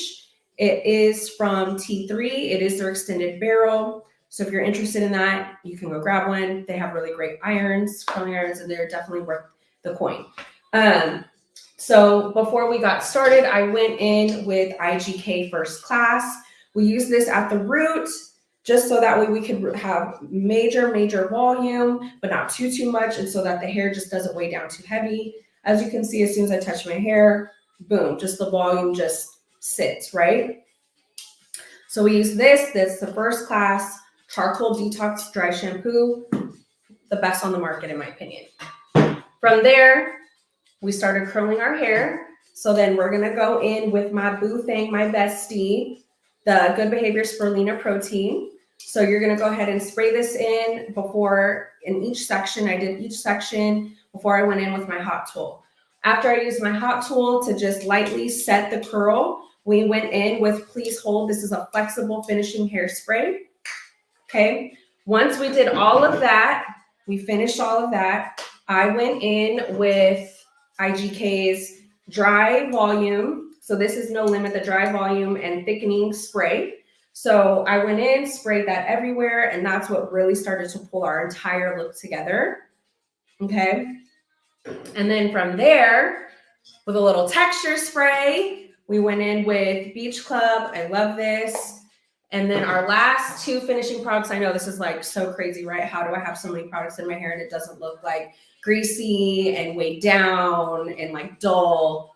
It is from T3. It is their extended barrel. So if you're interested in that, you can go grab one. They have really great irons, curling irons, and they're definitely worth the coin. So before we got started, I went in with IGK First Class. We use this at the root just so that way we could have major volume, but not too much, and so that the hair just doesn't weigh down too heavy. As you can see, as soon as I touch my hair, boom, just the volume just sits, right? So we use this. That's the First Class Charcoal Detox Dry Shampoo, the best on the market in my opinion. From there, we started curling our hair. So then we're gonna go in with my boo thing, my bestie, the Good Behavior Spirulina Protein. So you're gonna go ahead and spray this in in each section. I did each section before I went in with my hot tool. After I used my hot tool to just lightly set the curl, we went in with Please Hold. This is a flexible finishing hairspray. Okay, once we did all of that, we finished all of that, I went in with IGK's Dry Volume. So this is No Limit, the Dry Volume and Thickening Spray. So I went in, sprayed that everywhere, and that's what really started to pull our entire look together. Okay, and then from there, with a little texture spray, we went in with Beach Club. I love this. And then our last 2 finishing products, I know this is like so crazy, right? How do I have so many products in my hair and it doesn't look like greasy and weighed down and like dull?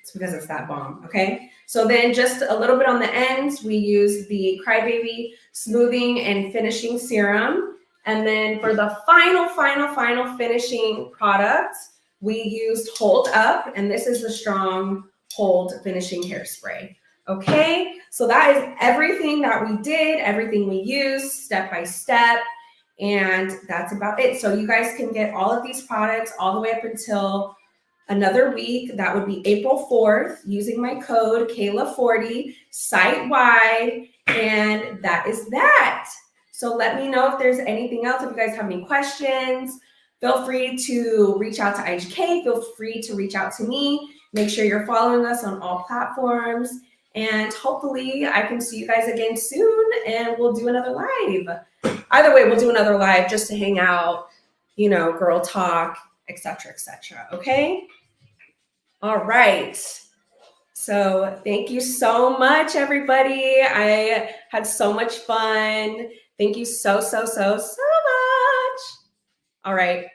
It's because it's that bomb, okay? So then just a little bit on the ends, we use the Crybaby Smoothing and Finishing Serum. And then for the final finishing product, we used Hold Up, and this is the Strong Hold Finishing Hairspray. Okay, so that is everything that we did, everything we used step by step. And that's about it. So you guys can get all of these products all the way up until another week. That would be April 4th using my code Kayla40 site-wide. And that is that. So let me know if there's anything else. If you guys have any questions, feel free to reach out to IGK. Feel free to reach out to me. Make sure you're following us on all platforms. And hopefully I can see you guys again soon and we'll do another live. Either way, we'll do another live just to hang out, girl talk, etc., etc. Okay? All right. So thank you so much, everybody. I had so much fun. Thank you so, so, so, so much. All right.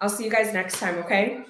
I'll see you guys next time, okay?